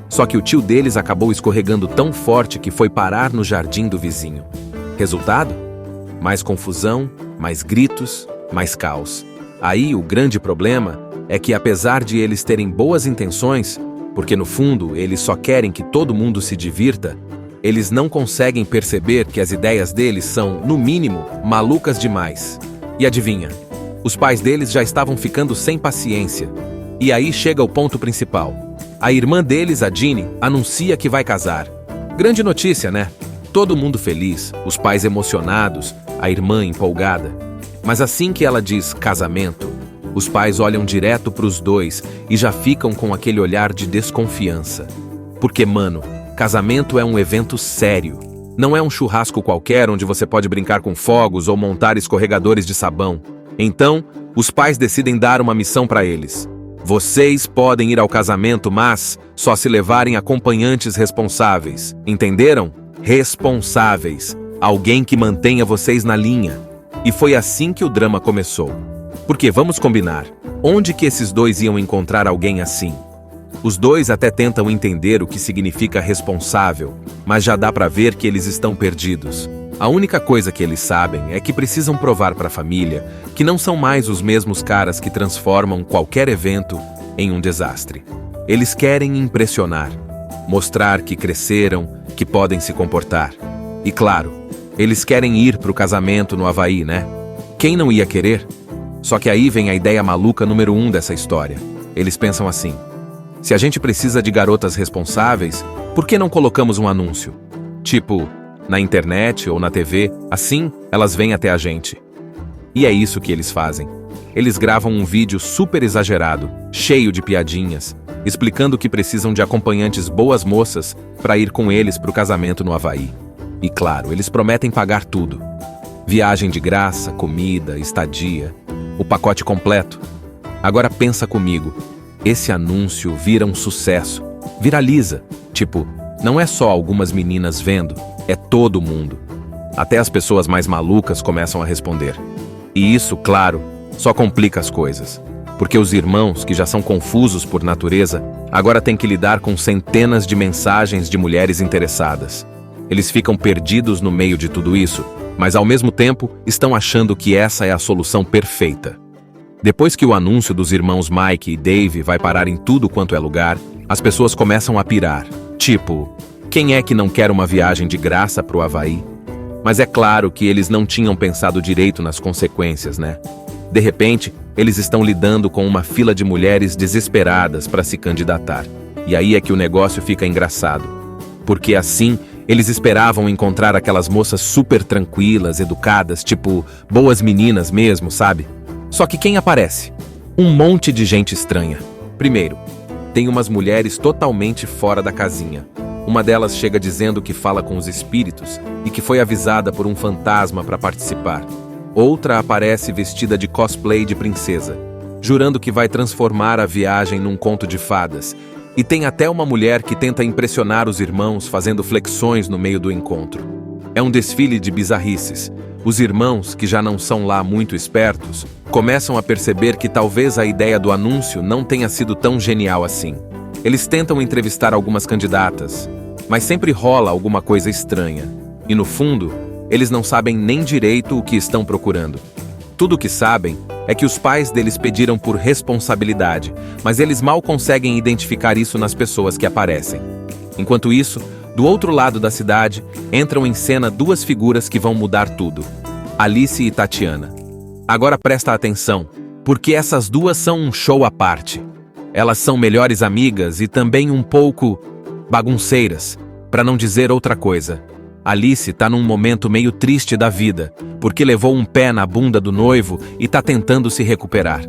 Só que o tio deles acabou escorregando tão forte que foi parar no jardim do vizinho. Resultado? Mais confusão, mais gritos, mais caos. Aí o grande problema é que, apesar de eles terem boas intenções, porque no fundo eles só querem que todo mundo se divirta, eles não conseguem perceber que as ideias deles são, no mínimo, malucas demais. E adivinha? Os pais deles já estavam ficando sem paciência. E aí chega o ponto principal. A irmã deles, a Ginny, anuncia que vai casar. Grande notícia, né? Todo mundo feliz, os pais emocionados, a irmã empolgada. Mas assim que ela diz casamento, os pais olham direto para os dois e já ficam com aquele olhar de desconfiança. Porque, mano, casamento é um evento sério. Não é um churrasco qualquer onde você pode brincar com fogos ou montar escorregadores de sabão. Então, os pais decidem dar uma missão para eles. Vocês podem ir ao casamento, mas só se levarem acompanhantes responsáveis. Entenderam? Responsáveis. Alguém que mantenha vocês na linha. E foi assim que o drama começou. Porque, vamos combinar, onde que esses dois iam encontrar alguém assim? Os dois até tentam entender o que significa responsável, mas já dá pra ver que eles estão perdidos. A única coisa que eles sabem é que precisam provar pra família que não são mais os mesmos caras que transformam qualquer evento em um desastre. Eles querem impressionar, mostrar que cresceram, que podem se comportar. E claro, eles querem ir pro casamento no Havaí, né? Quem não ia querer? Só que aí vem a ideia maluca número 1 dessa história. Eles pensam assim: se a gente precisa de garotas responsáveis, por que não colocamos um anúncio? Tipo, na internet ou na TV, assim elas vêm até a gente. E é isso que eles fazem. Eles gravam um vídeo super exagerado, cheio de piadinhas, explicando que precisam de acompanhantes boas moças para ir com eles pro casamento no Havaí. E claro, eles prometem pagar tudo. Viagem de graça, comida, estadia, o pacote completo. Agora pensa comigo, esse anúncio vira um sucesso, viraliza. Tipo, não é só algumas meninas vendo, é todo mundo. Até as pessoas mais malucas começam a responder. E isso, claro, só complica as coisas. Porque os irmãos, que já são confusos por natureza, agora têm que lidar com centenas de mensagens de mulheres interessadas. Eles ficam perdidos no meio de tudo isso, mas ao mesmo tempo estão achando que essa é a solução perfeita. Depois que o anúncio dos irmãos Mike e Dave vai parar em tudo quanto é lugar, as pessoas começam a pirar. Tipo, quem é que não quer uma viagem de graça pro Havaí? Mas é claro que eles não tinham pensado direito nas consequências, né? De repente, eles estão lidando com uma fila de mulheres desesperadas para se candidatar. E aí é que o negócio fica engraçado. Porque assim, eles esperavam encontrar aquelas moças super tranquilas, educadas, tipo, boas meninas mesmo, sabe? Só que quem aparece? Um monte de gente estranha. Primeiro, tem umas mulheres totalmente fora da casinha. Uma delas chega dizendo que fala com os espíritos e que foi avisada por um fantasma para participar. Outra aparece vestida de cosplay de princesa, jurando que vai transformar a viagem num conto de fadas. E tem até uma mulher que tenta impressionar os irmãos fazendo flexões no meio do encontro. É um desfile de bizarrices. Os irmãos, que já não são lá muito espertos, começam a perceber que talvez a ideia do anúncio não tenha sido tão genial assim. Eles tentam entrevistar algumas candidatas, mas sempre rola alguma coisa estranha. E no fundo, eles não sabem nem direito o que estão procurando. Tudo o que sabem é que os pais deles pediram por responsabilidade, mas eles mal conseguem identificar isso nas pessoas que aparecem. Enquanto isso, do outro lado da cidade, entram em cena duas figuras que vão mudar tudo: Alice e Tatiana. Agora presta atenção, porque essas duas são um show à parte. Elas são melhores amigas e também um pouco bagunceiras, para não dizer outra coisa. Alice tá num momento meio triste da vida, porque levou um pé na bunda do noivo e tá tentando se recuperar.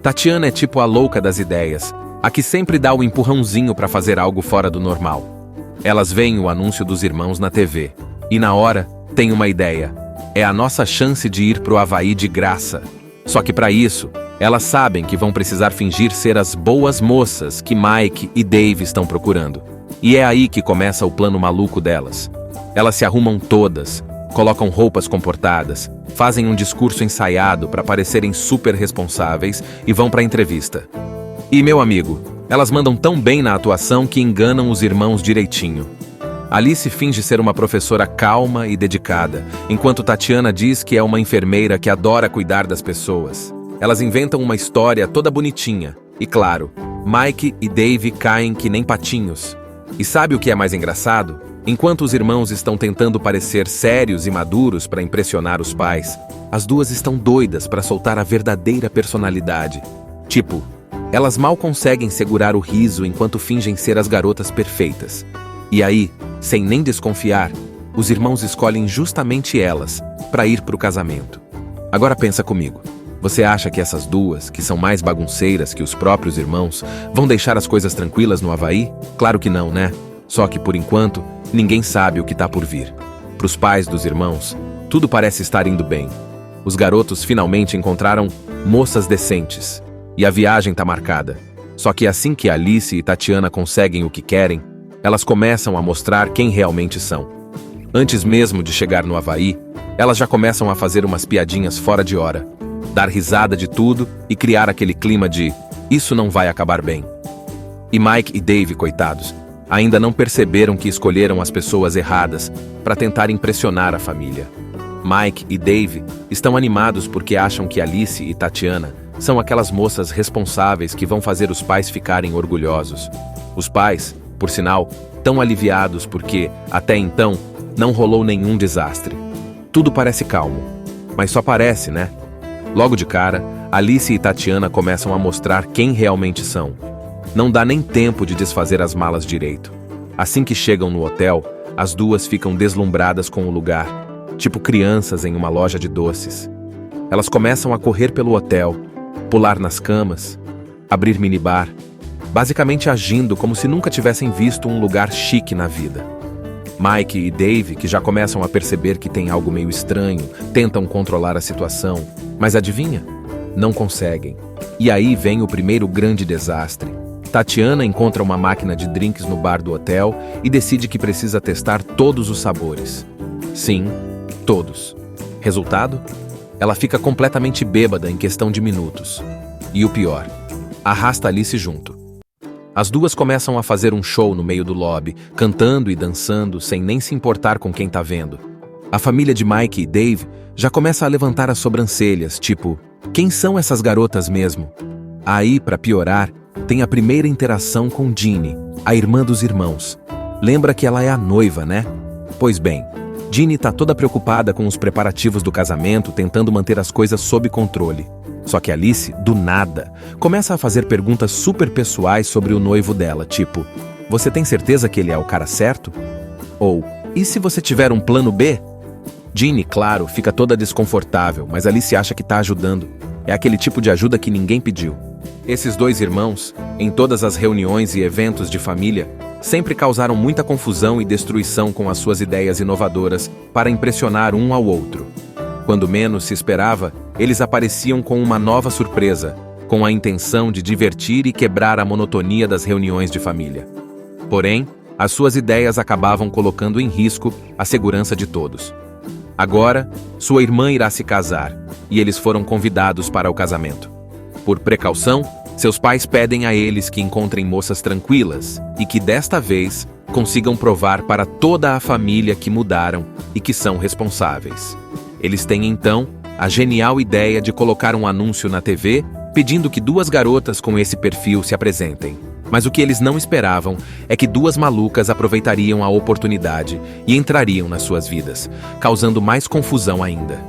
Tatiana é tipo a louca das ideias, a que sempre dá o empurrãozinho para fazer algo fora do normal. Elas veem o anúncio dos irmãos na TV, e na hora, tem uma ideia. É a nossa chance de ir pro Havaí de graça. Só que para isso, elas sabem que vão precisar fingir ser as boas moças que Mike e Dave estão procurando. E é aí que começa o plano maluco delas. Elas se arrumam todas, colocam roupas comportadas, fazem um discurso ensaiado para parecerem super responsáveis e vão para a entrevista. E, meu amigo, elas mandam tão bem na atuação que enganam os irmãos direitinho. Alice finge ser uma professora calma e dedicada, enquanto Tatiana diz que é uma enfermeira que adora cuidar das pessoas. Elas inventam uma história toda bonitinha. E claro, Mike e Dave caem que nem patinhos. E sabe o que é mais engraçado? Enquanto os irmãos estão tentando parecer sérios e maduros para impressionar os pais, as duas estão doidas para soltar a verdadeira personalidade. Tipo, elas mal conseguem segurar o riso enquanto fingem ser as garotas perfeitas. E aí, sem nem desconfiar, os irmãos escolhem justamente elas para ir pro casamento. Agora pensa comigo. Você acha que essas duas, que são mais bagunceiras que os próprios irmãos, vão deixar as coisas tranquilas no Havaí? Claro que não, né? Só que, por enquanto, ninguém sabe o que tá por vir. Pros pais dos irmãos, tudo parece estar indo bem. Os garotos finalmente encontraram moças decentes. E a viagem tá marcada. Só que assim que Alice e Tatiana conseguem o que querem, elas começam a mostrar quem realmente são. Antes mesmo de chegar no Havaí, elas já começam a fazer umas piadinhas fora de hora, dar risada de tudo e criar aquele clima de "isso não vai acabar bem". E Mike e Dave, coitados, ainda não perceberam que escolheram as pessoas erradas para tentar impressionar a família. Mike e Dave estão animados porque acham que Alice e Tatiana são aquelas moças responsáveis que vão fazer os pais ficarem orgulhosos. Os pais, por sinal, tão aliviados porque, até então, não rolou nenhum desastre. Tudo parece calmo, mas só parece, né? Logo de cara, Alice e Tatiana começam a mostrar quem realmente são. Não dá nem tempo de desfazer as malas direito. Assim que chegam no hotel, as duas ficam deslumbradas com o lugar, tipo crianças em uma loja de doces. Elas começam a correr pelo hotel, pular nas camas, abrir minibar, basicamente agindo como se nunca tivessem visto um lugar chique na vida. Mike e Dave, que já começam a perceber que tem algo meio estranho, tentam controlar a situação, mas adivinha? Não conseguem. E aí vem o primeiro grande desastre. Tatiana encontra uma máquina de drinks no bar do hotel e decide que precisa testar todos os sabores. Sim, todos. Resultado? ela fica completamente bêbada em questão de minutos. E o pior, arrasta Alice junto. As duas começam a fazer um show no meio do lobby, cantando e dançando sem nem se importar com quem tá vendo. A família de Mike e Dave já começa a levantar as sobrancelhas, tipo, quem são essas garotas mesmo? Aí, pra piorar, tem a primeira interação com Ginny, a irmã dos irmãos. Lembra que ela é a noiva, né? Pois bem, Ginny tá toda preocupada com os preparativos do casamento, tentando manter as coisas sob controle. Só que Alice, do nada, começa a fazer perguntas super pessoais sobre o noivo dela, tipo, você tem certeza que ele é o cara certo? Ou, e se você tiver um plano B? Ginny, claro, fica toda desconfortável, mas Alice acha que tá ajudando. É aquele tipo de ajuda que ninguém pediu. Esses dois irmãos, em todas as reuniões e eventos de família, sempre causaram muita confusão e destruição com as suas ideias inovadoras para impressionar um ao outro. Quando menos se esperava, eles apareciam com uma nova surpresa, com a intenção de divertir e quebrar a monotonia das reuniões de família. Porém, as suas ideias acabavam colocando em risco a segurança de todos. Agora, sua irmã irá se casar, e eles foram convidados para o casamento. Por precaução, seus pais pedem a eles que encontrem moças tranquilas e que, desta vez, consigam provar para toda a família que mudaram e que são responsáveis. Eles têm, então, a genial ideia de colocar um anúncio na TV pedindo que duas garotas com esse perfil se apresentem. Mas o que eles não esperavam é que duas malucas aproveitariam a oportunidade e entrariam nas suas vidas, causando mais confusão ainda.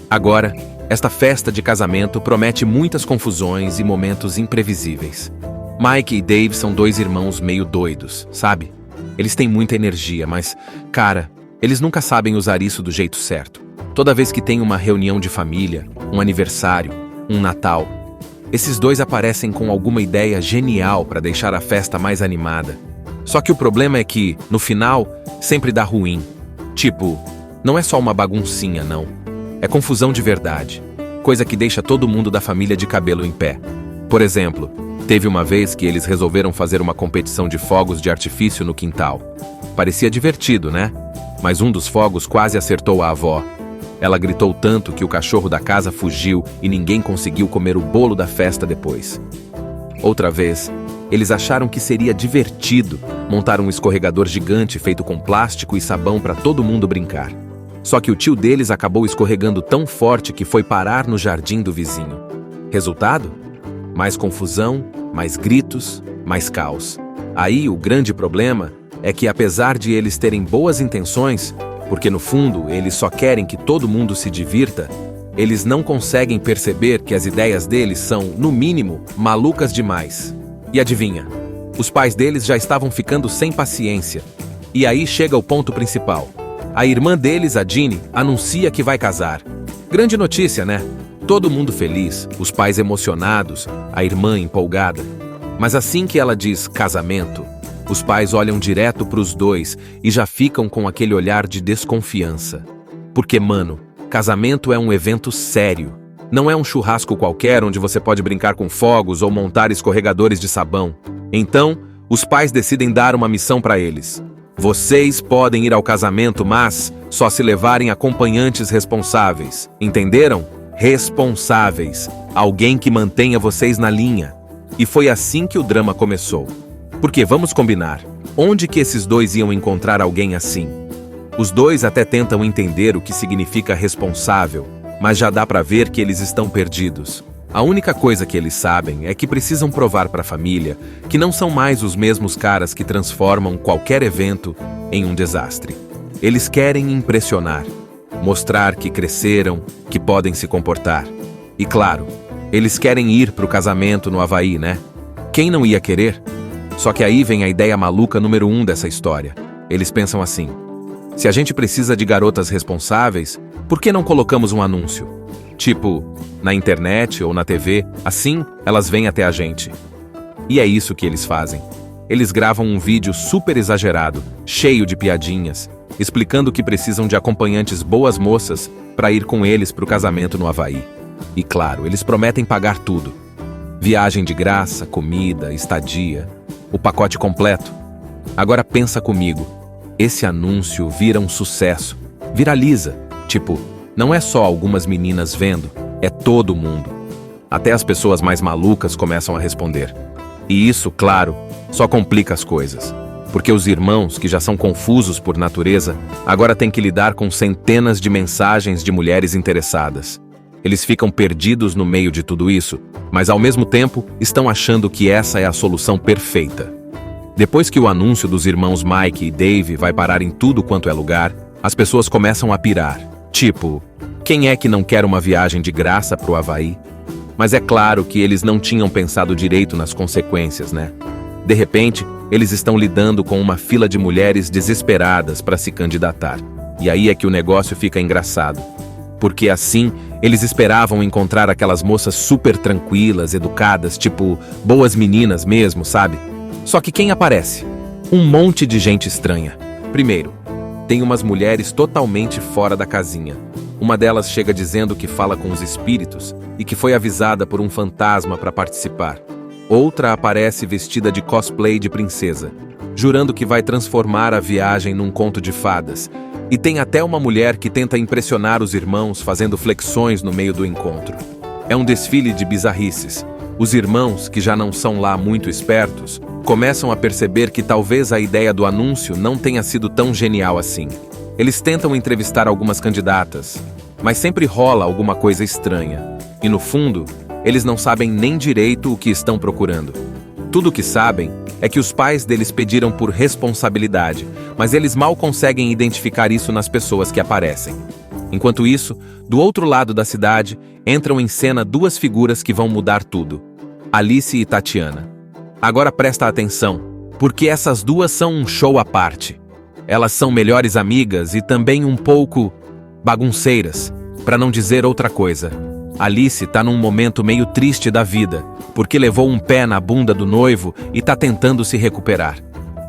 Agora, esta festa de casamento promete muitas confusões e momentos imprevisíveis. Mike e Dave são dois irmãos meio doidos, sabe? Eles têm muita energia, mas, cara, eles nunca sabem usar isso do jeito certo. Toda vez que tem uma reunião de família, um aniversário, um Natal, esses dois aparecem com alguma ideia genial para deixar a festa mais animada. Só que o problema é que, no final, sempre dá ruim. Tipo, não é só uma baguncinha, não. É confusão de verdade. Coisa que deixa todo mundo da família de cabelo em pé. Por exemplo, teve uma vez que eles resolveram fazer uma competição de fogos de artifício no quintal. Parecia divertido, né? Mas um dos fogos quase acertou a avó. Ela gritou tanto que o cachorro da casa fugiu e ninguém conseguiu comer o bolo da festa depois. Outra vez, eles acharam que seria divertido montar um escorregador gigante feito com plástico e sabão para todo mundo brincar. Só que o tio deles acabou escorregando tão forte que foi parar no jardim do vizinho. Resultado? Mais confusão, mais gritos, mais caos. Aí o grande problema é que, apesar de eles terem boas intenções, porque no fundo eles só querem que todo mundo se divirta, eles não conseguem perceber que as ideias deles são, no mínimo, malucas demais. E adivinha? Os pais deles já estavam ficando sem paciência. E aí chega o ponto principal. A irmã deles, a Ginny, anuncia que vai casar. Grande notícia, né? Todo mundo feliz, os pais emocionados, a irmã empolgada. Mas assim que ela diz casamento, os pais olham direto para os dois e já ficam com aquele olhar de desconfiança. Porque, mano, casamento é um evento sério. Não é um churrasco qualquer onde você pode brincar com fogos ou montar escorregadores de sabão. Então, os pais decidem dar uma missão para eles. Vocês podem ir ao casamento, mas só se levarem acompanhantes responsáveis. Entenderam? Responsáveis. Alguém que mantenha vocês na linha. E foi assim que o drama começou. Porque, vamos combinar, onde que esses dois iam encontrar alguém assim? Os dois até tentam entender o que significa responsável, mas já dá pra ver que eles estão perdidos. A única coisa que eles sabem é que precisam provar pra família que não são mais os mesmos caras que transformam qualquer evento em um desastre. Eles querem impressionar, mostrar que cresceram, que podem se comportar. E claro, eles querem ir pro casamento no Havaí, né? Quem não ia querer? Só que aí vem a ideia maluca número 1 dessa história. Eles pensam assim: se a gente precisa de garotas responsáveis, por que não colocamos um anúncio? Tipo, na internet ou na TV, assim elas vêm até a gente. E é isso que eles fazem. Eles gravam um vídeo super exagerado, cheio de piadinhas, explicando que precisam de acompanhantes boas moças para ir com eles pro casamento no Havaí. E claro, eles prometem pagar tudo. Viagem de graça, comida, estadia, o pacote completo. Agora pensa comigo, esse anúncio vira um sucesso, viraliza, tipo, Não é só algumas meninas vendo, é todo mundo. Até as pessoas mais malucas começam a responder. E isso, claro, só complica as coisas. Porque os irmãos, que já são confusos por natureza, agora têm que lidar com centenas de mensagens de mulheres interessadas. Eles ficam perdidos no meio de tudo isso, mas ao mesmo tempo estão achando que essa é a solução perfeita. Depois que o anúncio dos irmãos Mike e Dave vai parar em tudo quanto é lugar, as pessoas começam a pirar. Tipo, quem é que não quer uma viagem de graça pro Havaí? Mas é claro que eles não tinham pensado direito nas consequências, né? De repente, eles estão lidando com uma fila de mulheres desesperadas para se candidatar. E aí é que o negócio fica engraçado. Porque assim, eles esperavam encontrar aquelas moças super tranquilas, educadas, tipo, boas meninas mesmo, sabe? Só que quem aparece? Um monte de gente estranha. Primeiro, tem umas mulheres totalmente fora da casinha. Uma delas chega dizendo que fala com os espíritos e que foi avisada por um fantasma para participar. Outra aparece vestida de cosplay de princesa, jurando que vai transformar a viagem num conto de fadas. E tem até uma mulher que tenta impressionar os irmãos fazendo flexões no meio do encontro. É um desfile de bizarrices. Os irmãos, que já não são lá muito espertos, começam a perceber que talvez a ideia do anúncio não tenha sido tão genial assim. Eles tentam entrevistar algumas candidatas, mas sempre rola alguma coisa estranha. E no fundo, eles não sabem nem direito o que estão procurando. Tudo o que sabem é que os pais deles pediram por responsabilidade, mas eles mal conseguem identificar isso nas pessoas que aparecem. Enquanto isso, do outro lado da cidade, entram em cena duas figuras que vão mudar tudo: Alice e Tatiana. Agora presta atenção, porque essas duas são um show à parte. Elas são melhores amigas e também um pouco bagunceiras, para não dizer outra coisa. Alice tá num momento meio triste da vida, porque levou um pé na bunda do noivo e tá tentando se recuperar.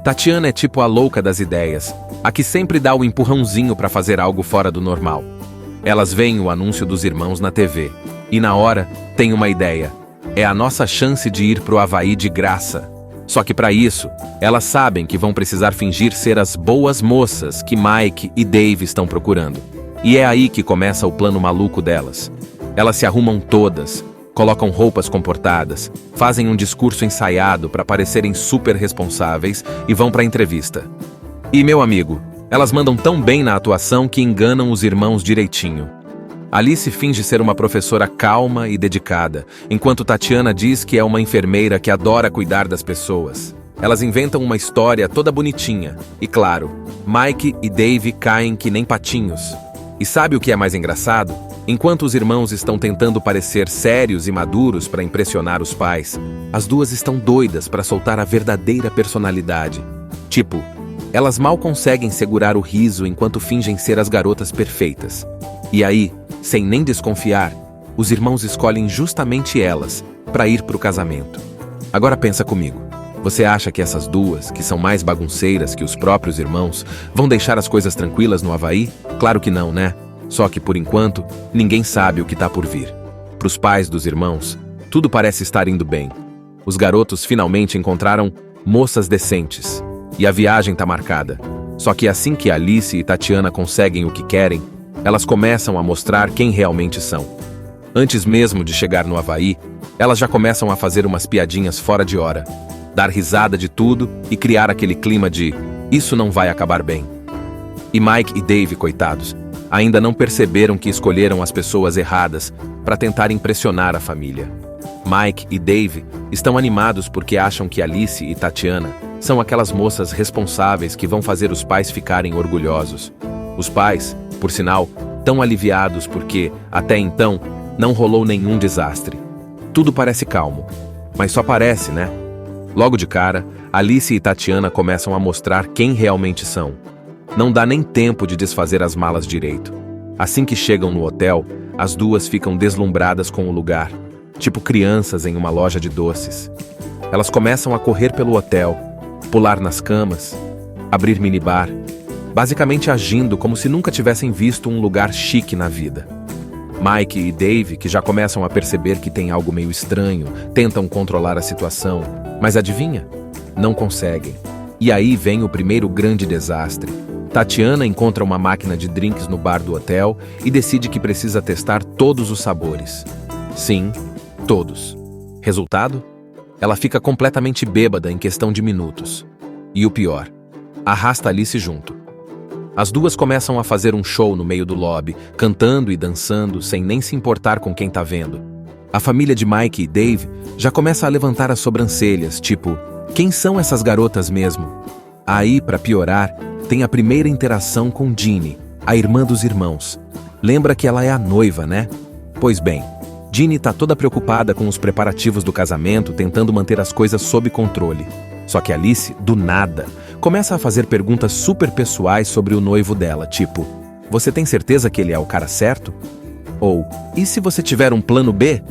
Tatiana é tipo a louca das ideias, a que sempre dá o empurrãozinho para fazer algo fora do normal. Elas veem o anúncio dos irmãos na TV, e na hora tem uma ideia. É a nossa chance de ir pro Havaí de graça. Só que para isso, elas sabem que vão precisar fingir ser as boas moças que Mike e Dave estão procurando. E é aí que começa o plano maluco delas. Elas se arrumam todas, colocam roupas comportadas, fazem um discurso ensaiado para parecerem super responsáveis e vão para a entrevista. E, meu amigo, elas mandam tão bem na atuação que enganam os irmãos direitinho. Alice finge ser uma professora calma e dedicada, enquanto Tatiana diz que é uma enfermeira que adora cuidar das pessoas. Elas inventam uma história toda bonitinha. E claro, Mike e Dave caem que nem patinhos. E sabe o que é mais engraçado? Enquanto os irmãos estão tentando parecer sérios e maduros para impressionar os pais, as duas estão doidas para soltar a verdadeira personalidade. Tipo, elas mal conseguem segurar o riso enquanto fingem ser as garotas perfeitas. E aí, sem nem desconfiar, os irmãos escolhem justamente elas para ir pro casamento. Agora pensa comigo. Você acha que essas duas, que são mais bagunceiras que os próprios irmãos, vão deixar as coisas tranquilas no Havaí? Claro que não, né? Só que, por enquanto, ninguém sabe o que tá por vir. Pros pais dos irmãos, tudo parece estar indo bem. Os garotos finalmente encontraram moças decentes. E a viagem tá marcada. Só que assim que Alice e Tatiana conseguem o que querem, elas começam a mostrar quem realmente são. Antes mesmo de chegar no Havaí, elas já começam a fazer umas piadinhas fora de hora, dar risada de tudo e criar aquele clima de "isso não vai acabar bem". E Mike e Dave, coitados, ainda não perceberam que escolheram as pessoas erradas para tentar impressionar a família. Mike e Dave estão animados porque acham que Alice e Tatiana são aquelas moças responsáveis que vão fazer os pais ficarem orgulhosos. Os pais, por sinal, tão aliviados porque, até então, não rolou nenhum desastre. Tudo parece calmo, mas só parece, né? Logo de cara, Alice e Tatiana começam a mostrar quem realmente são. Não dá nem tempo de desfazer as malas direito. Assim que chegam no hotel, as duas ficam deslumbradas com o lugar, tipo crianças em uma loja de doces. Elas começam a correr pelo hotel, pular nas camas, abrir minibar, basicamente agindo como se nunca tivessem visto um lugar chique na vida. Mike e Dave, que já começam a perceber que tem algo meio estranho, tentam controlar a situação, mas adivinha? Não conseguem. E aí vem o primeiro grande desastre. Tatiana encontra uma máquina de drinks no bar do hotel e decide que precisa testar todos os sabores. Sim, todos. Resultado? Ela fica completamente bêbada em questão de minutos. E o pior, arrasta Alice junto. As duas começam a fazer um show no meio do lobby, cantando e dançando sem nem se importar com quem tá vendo. A família de Mike e Dave já começa a levantar as sobrancelhas, tipo, quem são essas garotas mesmo? Aí, pra piorar, tem a primeira interação com Ginny, a irmã dos irmãos. Lembra que ela é a noiva, né? Pois bem, Ginny tá toda preocupada com os preparativos do casamento, tentando manter as coisas sob controle. Só que Alice, do nada, começa a fazer perguntas super pessoais sobre o noivo dela, tipo, você tem certeza que ele é o cara certo? Ou, e se você tiver um plano B?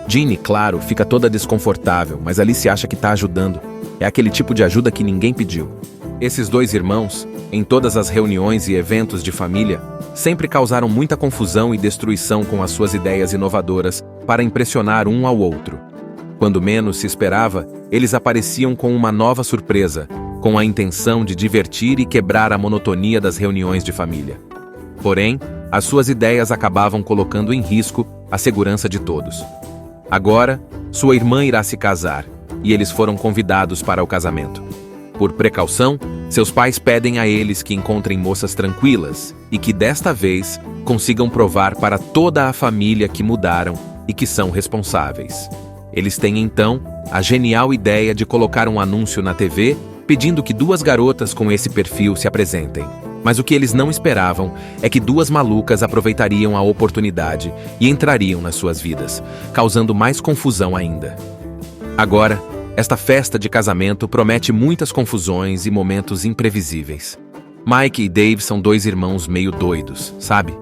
Ginny, claro, fica toda desconfortável, mas Alice acha que tá ajudando. É aquele tipo de ajuda que ninguém pediu. Esses dois irmãos, em todas as reuniões e eventos de família, sempre causaram muita confusão e destruição com as suas ideias inovadoras para impressionar um ao outro. Quando menos se esperava, eles apareciam com uma nova surpresa, com a intenção de divertir e quebrar a monotonia das reuniões de família. Porém, as suas ideias acabavam colocando em risco a segurança de todos. Agora, sua irmã irá se casar, e eles foram convidados para o casamento. Por precaução, seus pais pedem a eles que encontrem moças tranquilas e que desta vez consigam provar para toda a família que mudaram e que são responsáveis. Eles têm então a genial ideia de colocar um anúncio na TV pedindo que duas garotas com esse perfil se apresentem. Mas o que eles não esperavam é que duas malucas aproveitariam a oportunidade e entrariam nas suas vidas, causando mais confusão ainda. Agora, esta festa de casamento promete muitas confusões e momentos imprevisíveis. Mike e Dave são dois irmãos meio doidos, sabe?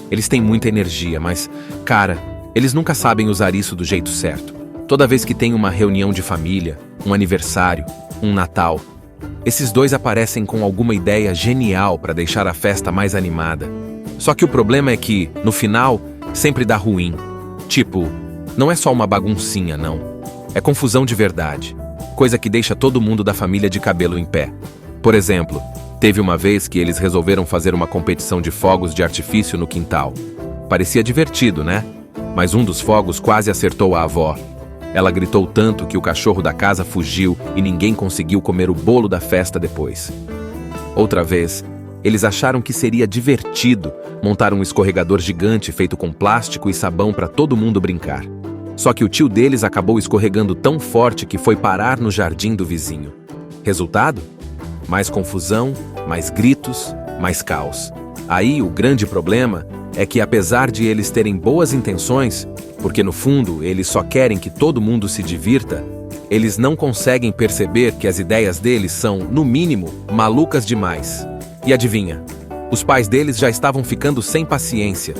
Eles têm muita energia, mas, cara, eles nunca sabem usar isso do jeito certo. Toda vez que tem uma reunião de família, um aniversário, um Natal, esses dois aparecem com alguma ideia genial para deixar a festa mais animada. Só que o problema é que, no final, sempre dá ruim. Tipo, não é só uma baguncinha, não. É confusão de verdade, coisa que deixa todo mundo da família de cabelo em pé. Por exemplo, teve uma vez que eles resolveram fazer uma competição de fogos de artifício no quintal. Parecia divertido, né? Mas um dos fogos quase acertou a avó. Ela gritou tanto que o cachorro da casa fugiu e ninguém conseguiu comer o bolo da festa depois. Outra vez, eles acharam que seria divertido montar um escorregador gigante feito com plástico e sabão para todo mundo brincar. Só que o tio deles acabou escorregando tão forte que foi parar no jardim do vizinho. Resultado? Mais confusão, mais gritos, mais caos. Aí o grande problema é que, apesar de eles terem boas intenções, porque no fundo eles só querem que todo mundo se divirta, eles não conseguem perceber que as ideias deles são, no mínimo, malucas demais. E adivinha? Os pais deles já estavam ficando sem paciência.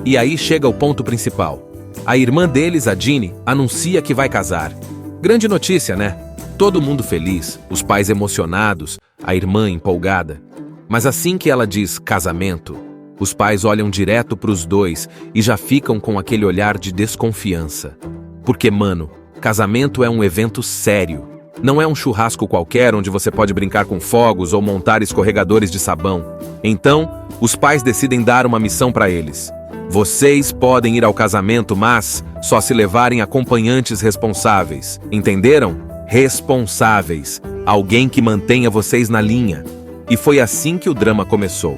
E aí chega o ponto principal. A irmã deles, a Ginny, anuncia que vai casar. Grande notícia, né? Todo mundo feliz, os pais emocionados, a irmã empolgada. Mas assim que ela diz casamento, os pais olham direto para os dois e já ficam com aquele olhar de desconfiança. Porque, mano, casamento é um evento sério. Não é um churrasco qualquer onde você pode brincar com fogos ou montar escorregadores de sabão. Então, os pais decidem dar uma missão para eles. Vocês podem ir ao casamento, mas só se levarem acompanhantes responsáveis. Entenderam? Responsáveis. Alguém que mantenha vocês na linha. E foi assim que o drama começou.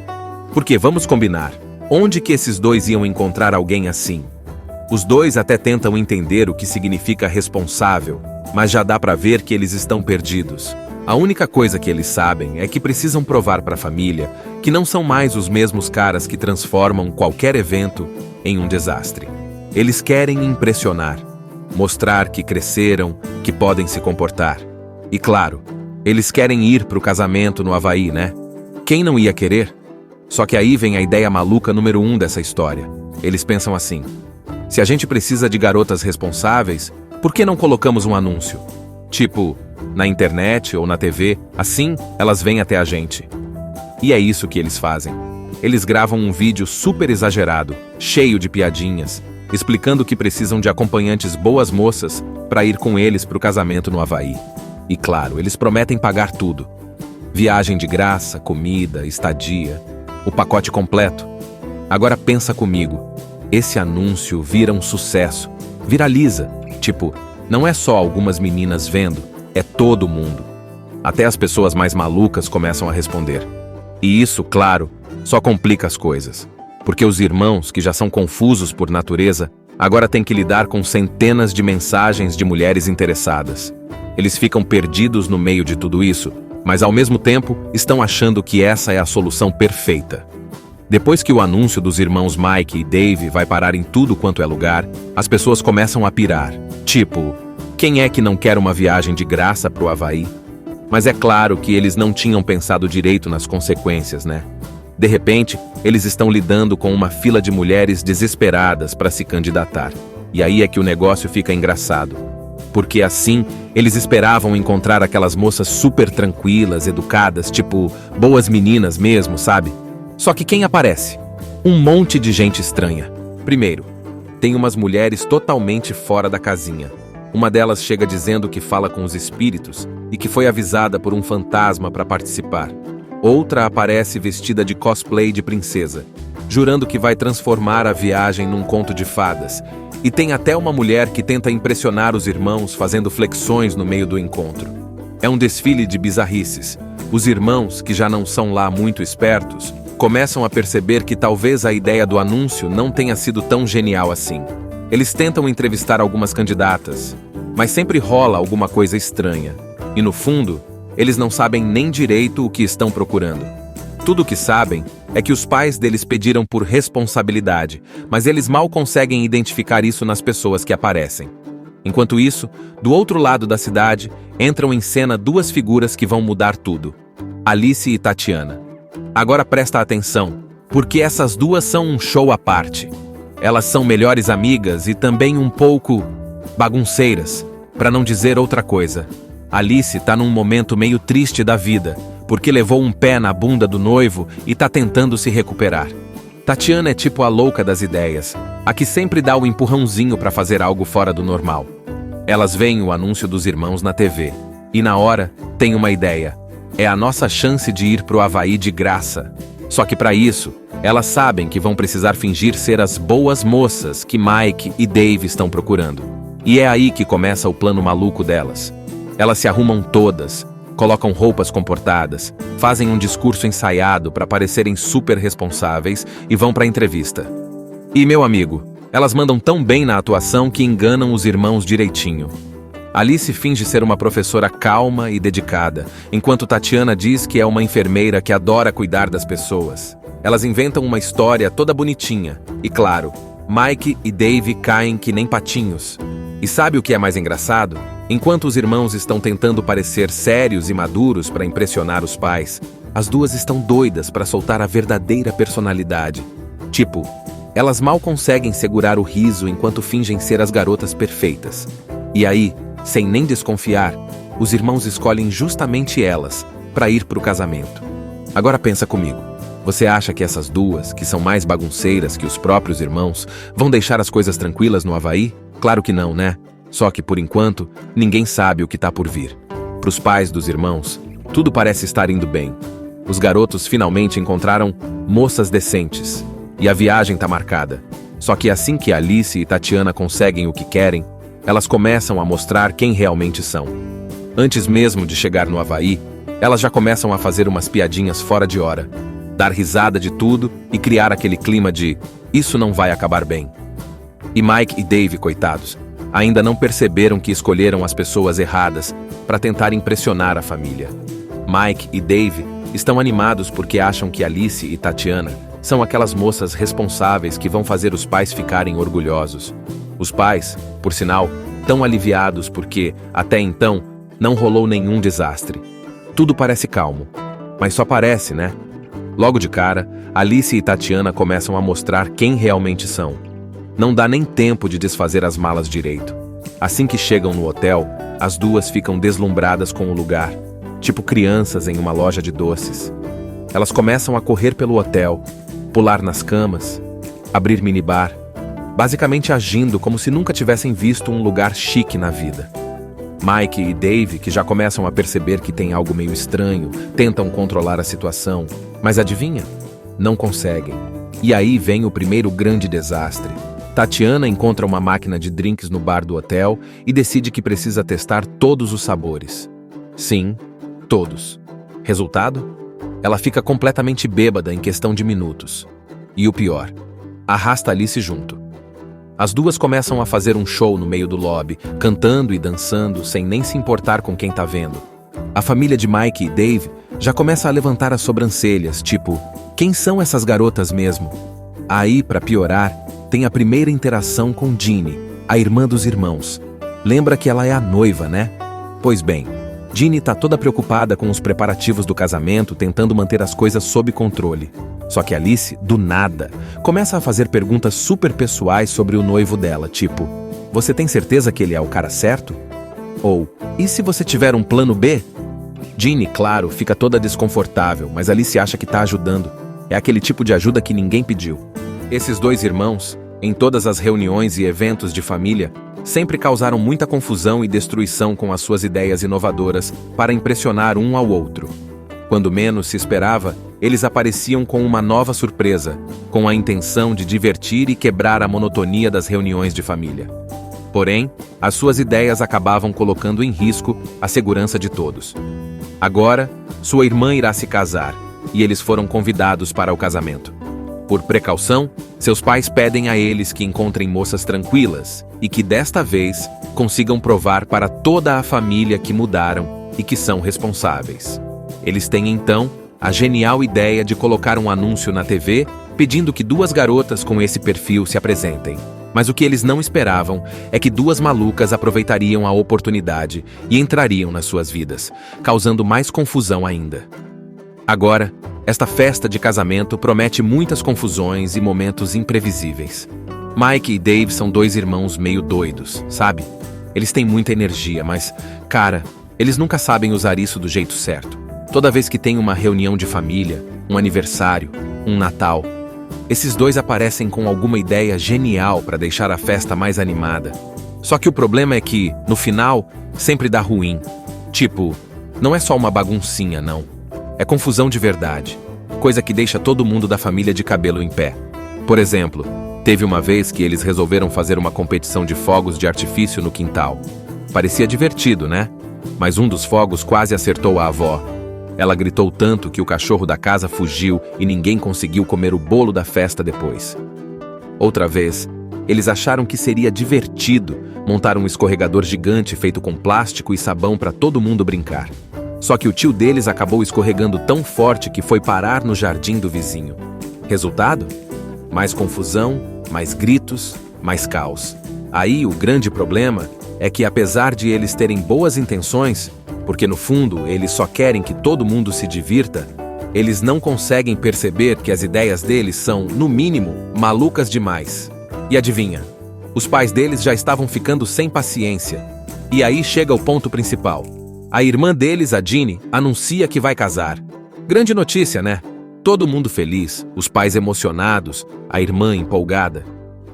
Porque, vamos combinar, onde que esses dois iam encontrar alguém assim? Os dois até tentam entender o que significa responsável, mas já dá pra ver que eles estão perdidos. A única coisa que eles sabem é que precisam provar para a família que não são mais os mesmos caras que transformam qualquer evento em um desastre. Eles querem impressionar, mostrar que cresceram, que podem se comportar. E claro, eles querem ir pro casamento no Havaí, né? Quem não ia querer? Só que aí vem a ideia maluca número 1 dessa história. Eles pensam assim: se a gente precisa de garotas responsáveis, por que não colocamos um anúncio? Tipo, na internet ou na TV, assim elas vêm até a gente. E é isso que eles fazem. Eles gravam um vídeo super exagerado, cheio de piadinhas, explicando que precisam de acompanhantes boas moças para ir com eles pro casamento no Havaí. E claro, eles prometem pagar tudo. Viagem de graça, comida, estadia, o pacote completo. Agora pensa comigo, esse anúncio vira um sucesso, viraliza. Tipo, não é só algumas meninas vendo, é todo mundo. Até as pessoas mais malucas começam a responder. E isso, claro, só complica as coisas. Porque os irmãos, que já são confusos por natureza, agora têm que lidar com centenas de mensagens de mulheres interessadas. Eles ficam perdidos no meio de tudo isso, mas ao mesmo tempo estão achando que essa é a solução perfeita. Depois que o anúncio dos irmãos Mike e Dave vai parar em tudo quanto é lugar, as pessoas começam a pirar. Tipo, quem é que não quer uma viagem de graça pro Havaí? Mas é claro que eles não tinham pensado direito nas consequências, né? De repente, eles estão lidando com uma fila de mulheres desesperadas para se candidatar. E aí é que o negócio fica engraçado. Porque assim, eles esperavam encontrar aquelas moças super tranquilas, educadas, tipo, boas meninas mesmo, sabe? Só que quem aparece? Um monte de gente estranha. Primeiro, tem umas mulheres totalmente fora da casinha. Uma delas chega dizendo que fala com os espíritos e que foi avisada por um fantasma para participar. Outra aparece vestida de cosplay de princesa, jurando que vai transformar a viagem num conto de fadas. E tem até uma mulher que tenta impressionar os irmãos fazendo flexões no meio do encontro. É um desfile de bizarrices. Os irmãos, que já não são lá muito espertos, começam a perceber que talvez a ideia do anúncio não tenha sido tão genial assim. Eles tentam entrevistar algumas candidatas, mas sempre rola alguma coisa estranha. E no fundo, eles não sabem nem direito o que estão procurando. Tudo o que sabem é que os pais deles pediram por responsabilidade, mas eles mal conseguem identificar isso nas pessoas que aparecem. Enquanto isso, do outro lado da cidade, entram em cena duas figuras que vão mudar tudo: Alice e Tatiana. Agora presta atenção, porque essas duas são um show à parte. Elas são melhores amigas e também um pouco bagunceiras, para não dizer outra coisa. Alice tá num momento meio triste da vida, porque levou um pé na bunda do noivo e tá tentando se recuperar. Tatiana é tipo a louca das ideias, a que sempre dá o empurrãozinho para fazer algo fora do normal. Elas veem o anúncio dos irmãos na TV, e na hora tem uma ideia. É a nossa chance de ir pro Havaí de graça. Só que para isso, elas sabem que vão precisar fingir ser as boas moças que Mike e Dave estão procurando. E é aí que começa o plano maluco delas. Elas se arrumam todas, colocam roupas comportadas, fazem um discurso ensaiado para parecerem super responsáveis e vão para a entrevista. E, meu amigo, elas mandam tão bem na atuação que enganam os irmãos direitinho. Alice finge ser uma professora calma e dedicada, enquanto Tatiana diz que é uma enfermeira que adora cuidar das pessoas. Elas inventam uma história toda bonitinha. E claro, Mike e Dave caem que nem patinhos. E sabe o que é mais engraçado? Enquanto os irmãos estão tentando parecer sérios e maduros para impressionar os pais, as duas estão doidas para soltar a verdadeira personalidade. Tipo, elas mal conseguem segurar o riso enquanto fingem ser as garotas perfeitas. E aí, sem nem desconfiar, os irmãos escolhem justamente elas para ir pro casamento. Agora pensa comigo. Você acha que essas duas, que são mais bagunceiras que os próprios irmãos, vão deixar as coisas tranquilas no Havaí? Claro que não, né? Só que, por enquanto, ninguém sabe o que tá por vir. Pros pais dos irmãos, tudo parece estar indo bem. Os garotos finalmente encontraram moças decentes. E a viagem tá marcada. Só que assim que Alice e Tatiana conseguem o que querem, elas começam a mostrar quem realmente são. Antes mesmo de chegar no Havaí, elas já começam a fazer umas piadinhas fora de hora, dar risada de tudo e criar aquele clima de "isso não vai acabar bem". E Mike e Dave, coitados, ainda não perceberam que escolheram as pessoas erradas para tentar impressionar a família. Mike e Dave estão animados porque acham que Alice e Tatiana são aquelas moças responsáveis que vão fazer os pais ficarem orgulhosos. Os pais, por sinal, tão aliviados porque, até então, não rolou nenhum desastre. Tudo parece calmo, mas só parece, né? Logo de cara, Alice e Tatiana começam a mostrar quem realmente são. Não dá nem tempo de desfazer as malas direito. Assim que chegam no hotel, as duas ficam deslumbradas com o lugar, tipo crianças em uma loja de doces. Elas começam a correr pelo hotel, pular nas camas, abrir minibar, basicamente agindo como se nunca tivessem visto um lugar chique na vida. Mike e Dave, que já começam a perceber que tem algo meio estranho, tentam controlar a situação, mas adivinha? Não conseguem. E aí vem o primeiro grande desastre. Tatiana encontra uma máquina de drinks no bar do hotel e decide que precisa testar todos os sabores. Sim, todos. Resultado? Ela fica completamente bêbada em questão de minutos. E o pior, arrasta Alice junto. As duas começam a fazer um show no meio do lobby, cantando e dançando, sem nem se importar com quem tá vendo. A família de Mike e Dave já começa a levantar as sobrancelhas, tipo, quem são essas garotas mesmo? Aí, pra piorar, tem a primeira interação com Ginny, a irmã dos irmãos. Lembra que ela é a noiva, né? Pois bem, Ginny tá toda preocupada com os preparativos do casamento, tentando manter as coisas sob controle. Só que Alice, do nada, começa a fazer perguntas super pessoais sobre o noivo dela, tipo, você tem certeza que ele é o cara certo? Ou, e se você tiver um plano B? Ginny, claro, fica toda desconfortável, mas Alice acha que tá ajudando. É aquele tipo de ajuda que ninguém pediu. Esses dois irmãos, em todas as reuniões e eventos de família, sempre causaram muita confusão e destruição com as suas ideias inovadoras para impressionar um ao outro. Quando menos se esperava, eles apareciam com uma nova surpresa, com a intenção de divertir e quebrar a monotonia das reuniões de família. Porém, as suas ideias acabavam colocando em risco a segurança de todos. Agora, sua irmã irá se casar, e eles foram convidados para o casamento. Por precaução, seus pais pedem a eles que encontrem moças tranquilas e que, desta vez, consigam provar para toda a família que mudaram e que são responsáveis. Eles têm, então, a genial ideia de colocar um anúncio na TV pedindo que duas garotas com esse perfil se apresentem. Mas o que eles não esperavam é que duas malucas aproveitariam a oportunidade e entrariam nas suas vidas, causando mais confusão ainda. Agora, esta festa de casamento promete muitas confusões e momentos imprevisíveis. Mike e Dave são dois irmãos meio doidos, sabe? Eles têm muita energia, mas, cara, eles nunca sabem usar isso do jeito certo. Toda vez que tem uma reunião de família, um aniversário, um Natal, esses dois aparecem com alguma ideia genial para deixar a festa mais animada. Só que o problema é que, no final, sempre dá ruim. Tipo, não é só uma baguncinha, não. É confusão de verdade, coisa que deixa todo mundo da família de cabelo em pé. Por exemplo, teve uma vez que eles resolveram fazer uma competição de fogos de artifício no quintal. Parecia divertido, né? Mas um dos fogos quase acertou a avó. Ela gritou tanto que o cachorro da casa fugiu e ninguém conseguiu comer o bolo da festa depois. Outra vez, eles acharam que seria divertido montar um escorregador gigante feito com plástico e sabão para todo mundo brincar. Só que o tio deles acabou escorregando tão forte que foi parar no jardim do vizinho. Resultado? Mais confusão, mais gritos, mais caos. Aí o grande problema é que, apesar de eles terem boas intenções, porque no fundo eles só querem que todo mundo se divirta, eles não conseguem perceber que as ideias deles são, no mínimo, malucas demais. E adivinha? Os pais deles já estavam ficando sem paciência. E aí chega o ponto principal. A irmã deles, a Ginny, anuncia que vai casar. Grande notícia, né? Todo mundo feliz, os pais emocionados, a irmã empolgada.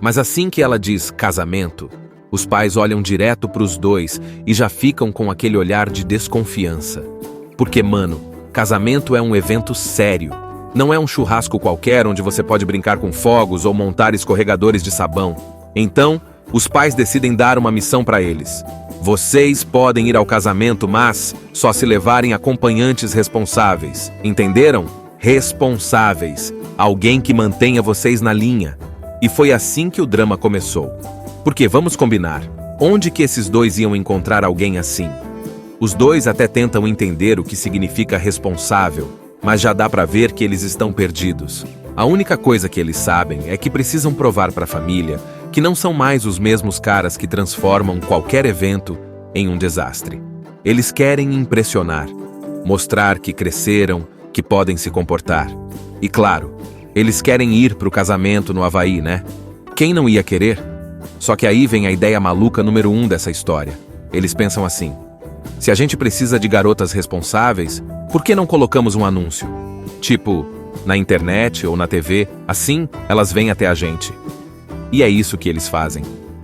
Mas assim que ela diz casamento, os pais olham direto para os dois e já ficam com aquele olhar de desconfiança. Porque, mano, casamento é um evento sério. Não é um churrasco qualquer onde você pode brincar com fogos ou montar escorregadores de sabão. Então, os pais decidem dar uma missão para eles. Vocês podem ir ao casamento, mas só se levarem acompanhantes responsáveis. Entenderam? Responsáveis. Alguém que mantenha vocês na linha. E foi assim que o drama começou. Porque, vamos combinar, onde que esses dois iam encontrar alguém assim? Os dois até tentam entender o que significa responsável, mas já dá pra ver que eles estão perdidos. A única coisa que eles sabem é que precisam provar pra família que não são mais os mesmos caras que transformam qualquer evento em um desastre. Eles querem impressionar, mostrar que cresceram, que podem se comportar. E claro, eles querem ir pro casamento no Havaí, né? Quem não ia querer? Só que aí vem a ideia maluca número 1 dessa história. Eles pensam assim: se a gente precisa de garotas responsáveis, por que não colocamos um anúncio? Tipo, na internet ou na TV, assim elas vêm até a gente. E é isso que eles fazem.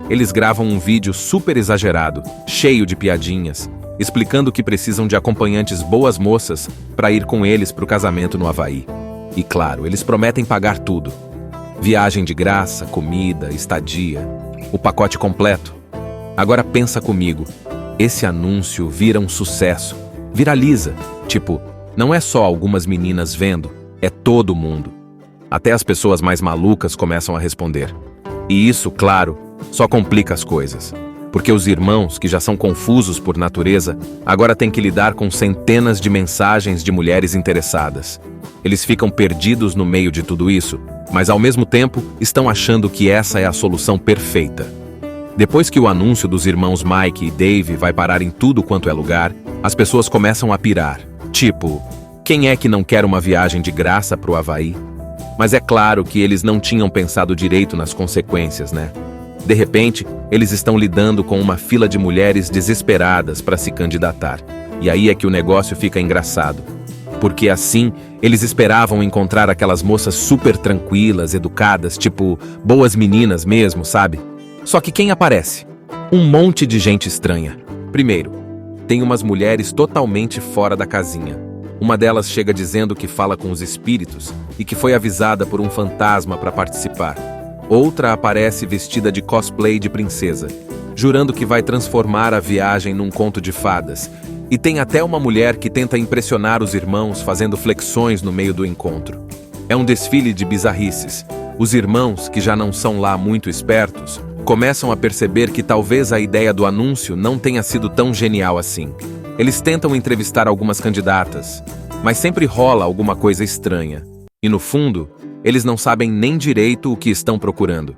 eles gravam um vídeo super exagerado, cheio de piadinhas, explicando que precisam de acompanhantes boas moças para ir com eles para o casamento no Havaí. E claro, eles prometem pagar tudo. Viagem de graça, comida, estadia, o pacote completo. Agora pensa comigo, esse anúncio vira um sucesso, viraliza. Tipo, não é só algumas meninas vendo, é todo mundo. Até as pessoas mais malucas começam a responder. E isso, claro, só complica as coisas. Porque os irmãos, que já são confusos por natureza, agora têm que lidar com centenas de mensagens de mulheres interessadas. Eles ficam perdidos no meio de tudo isso, mas ao mesmo tempo estão achando que essa é a solução perfeita. Depois que o anúncio dos irmãos Mike e Dave vai parar em tudo quanto é lugar, as pessoas começam a pirar. Tipo, quem é que não quer uma viagem de graça pro Havaí? Mas é claro que eles não tinham pensado direito nas consequências, né? De repente, eles estão lidando com uma fila de mulheres desesperadas para se candidatar. E aí é que o negócio fica engraçado. Porque assim, eles esperavam encontrar aquelas moças super tranquilas, educadas, tipo, boas meninas mesmo, sabe? Só que quem aparece? Um monte de gente estranha. Primeiro, tem umas mulheres totalmente fora da casinha. Uma delas chega dizendo que fala com os espíritos e que foi avisada por um fantasma para participar. Outra aparece vestida de cosplay de princesa, jurando que vai transformar a viagem num conto de fadas. E tem até uma mulher que tenta impressionar os irmãos fazendo flexões no meio do encontro. É um desfile de bizarrices. Os irmãos, que já não são lá muito espertos, começam a perceber que talvez a ideia do anúncio não tenha sido tão genial assim. Eles tentam entrevistar algumas candidatas, mas sempre rola alguma coisa estranha. E no fundo, eles não sabem nem direito o que estão procurando.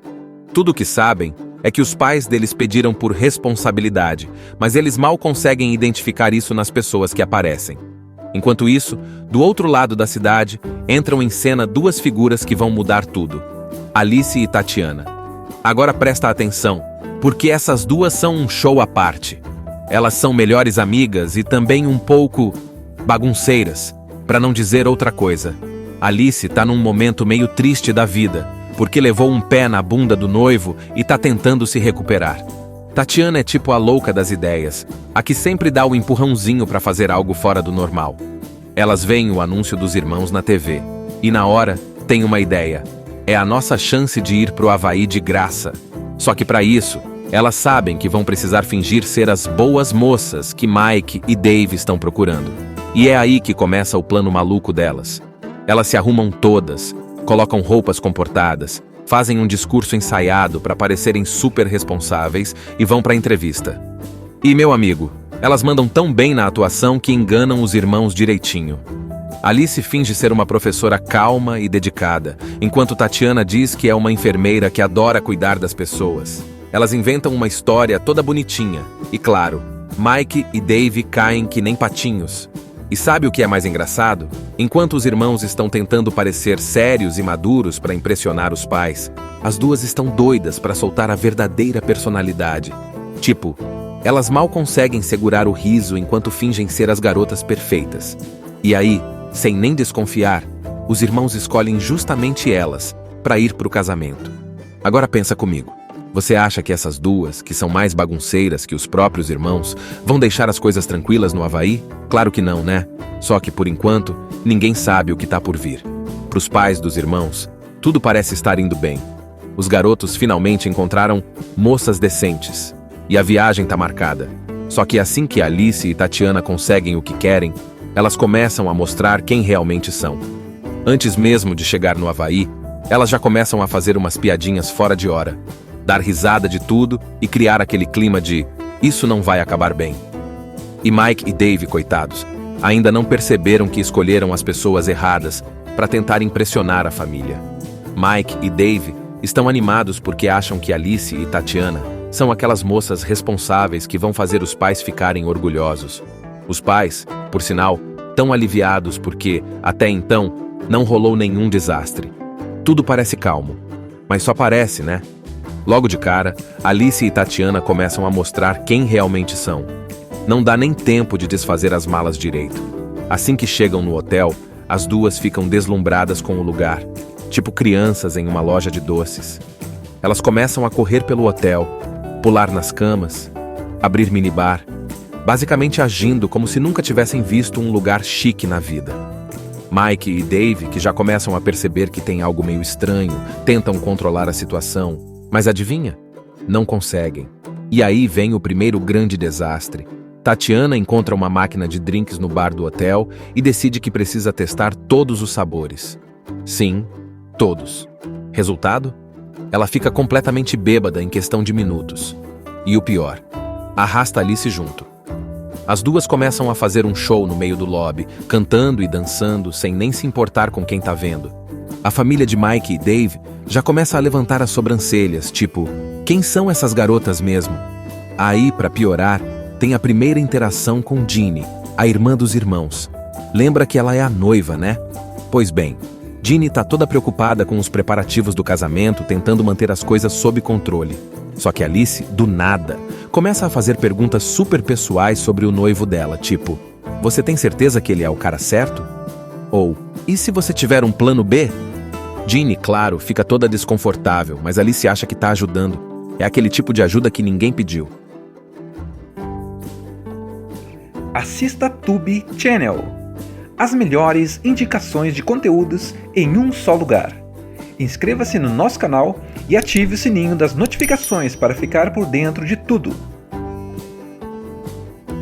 Tudo o que sabem é que os pais deles pediram por responsabilidade, mas eles mal conseguem identificar isso nas pessoas que aparecem. Enquanto isso, do outro lado da cidade, entram em cena duas figuras que vão mudar tudo: Alice e Tatiana. Agora presta atenção, porque essas duas são um show à parte. Elas são melhores amigas e também um pouco bagunceiras, para não dizer outra coisa. Alice tá num momento meio triste da vida, porque levou um pé na bunda do noivo e tá tentando se recuperar. Tatiana é tipo a louca das ideias, a que sempre dá o empurrãozinho para fazer algo fora do normal. Elas veem o anúncio dos irmãos na TV, e na hora tem uma ideia. É a nossa chance de ir pro Havaí de graça. Só que para isso, elas sabem que vão precisar fingir ser as boas moças que Mike e Dave estão procurando. E é aí que começa o plano maluco delas. Elas se arrumam todas, colocam roupas comportadas, fazem um discurso ensaiado para parecerem super responsáveis e vão para a entrevista. E, meu amigo, elas mandam tão bem na atuação que enganam os irmãos direitinho. Alice finge ser uma professora calma e dedicada, enquanto Tatiana diz que é uma enfermeira que adora cuidar das pessoas. Elas inventam uma história toda bonitinha. E claro, Mike e Dave caem que nem patinhos. E sabe o que é mais engraçado? Enquanto os irmãos estão tentando parecer sérios e maduros para impressionar os pais, as duas estão doidas para soltar a verdadeira personalidade. Tipo, elas mal conseguem segurar o riso enquanto fingem ser as garotas perfeitas. E aí, sem nem desconfiar, os irmãos escolhem justamente elas para ir para o casamento. Agora pensa comigo. Você acha que essas duas, que são mais bagunceiras que os próprios irmãos, vão deixar as coisas tranquilas no Havaí? Claro que não, né? Só que, por enquanto, ninguém sabe o que tá por vir. Para os pais dos irmãos, tudo parece estar indo bem. Os garotos finalmente encontraram moças decentes. E a viagem tá marcada. Só que assim que Alice e Tatiana conseguem o que querem, elas começam a mostrar quem realmente são. Antes mesmo de chegar no Havaí, elas já começam a fazer umas piadinhas fora de hora, dar risada de tudo e criar aquele clima de "isso não vai acabar bem". E Mike e Dave, coitados, ainda não perceberam que escolheram as pessoas erradas para tentar impressionar a família. Mike e Dave estão animados porque acham que Alice e Tatiana são aquelas moças responsáveis que vão fazer os pais ficarem orgulhosos. Os pais, por sinal, tão aliviados porque, até então, não rolou nenhum desastre. Tudo parece calmo, mas só parece, né? Logo de cara, Alice e Tatiana começam a mostrar quem realmente são. Não dá nem tempo de desfazer as malas direito. Assim que chegam no hotel, as duas ficam deslumbradas com o lugar, tipo crianças em uma loja de doces. Elas começam a correr pelo hotel, pular nas camas, abrir minibar, basicamente agindo como se nunca tivessem visto um lugar chique na vida. Mike e Dave, que já começam a perceber que tem algo meio estranho, tentam controlar a situação, mas adivinha? Não conseguem. E aí vem o primeiro grande desastre. Tatiana encontra uma máquina de drinks no bar do hotel e decide que precisa testar todos os sabores. Sim, todos. Resultado? Ela fica completamente bêbada em questão de minutos. E o pior, arrasta Alice junto. As duas começam a fazer um show no meio do lobby, cantando e dançando sem nem se importar com quem tá vendo. A família de Mike e Dave já começa a levantar as sobrancelhas, tipo, quem são essas garotas mesmo? Aí, pra piorar, tem a primeira interação com Ginny, a irmã dos irmãos. Lembra que ela é a noiva, né? Pois bem, Ginny tá toda preocupada com os preparativos do casamento, tentando manter as coisas sob controle. Só que Alice, do nada, começa a fazer perguntas super pessoais sobre o noivo dela, tipo, você tem certeza que ele é o cara certo? Ou, e se você tiver um plano B? Ginny, claro, fica toda desconfortável, mas Alice acha que tá ajudando. É aquele tipo de ajuda que ninguém pediu. Assista Tube Channel. As melhores indicações de conteúdos em um só lugar. Inscreva-se no nosso canal e ative o sininho das notificações para ficar por dentro de tudo.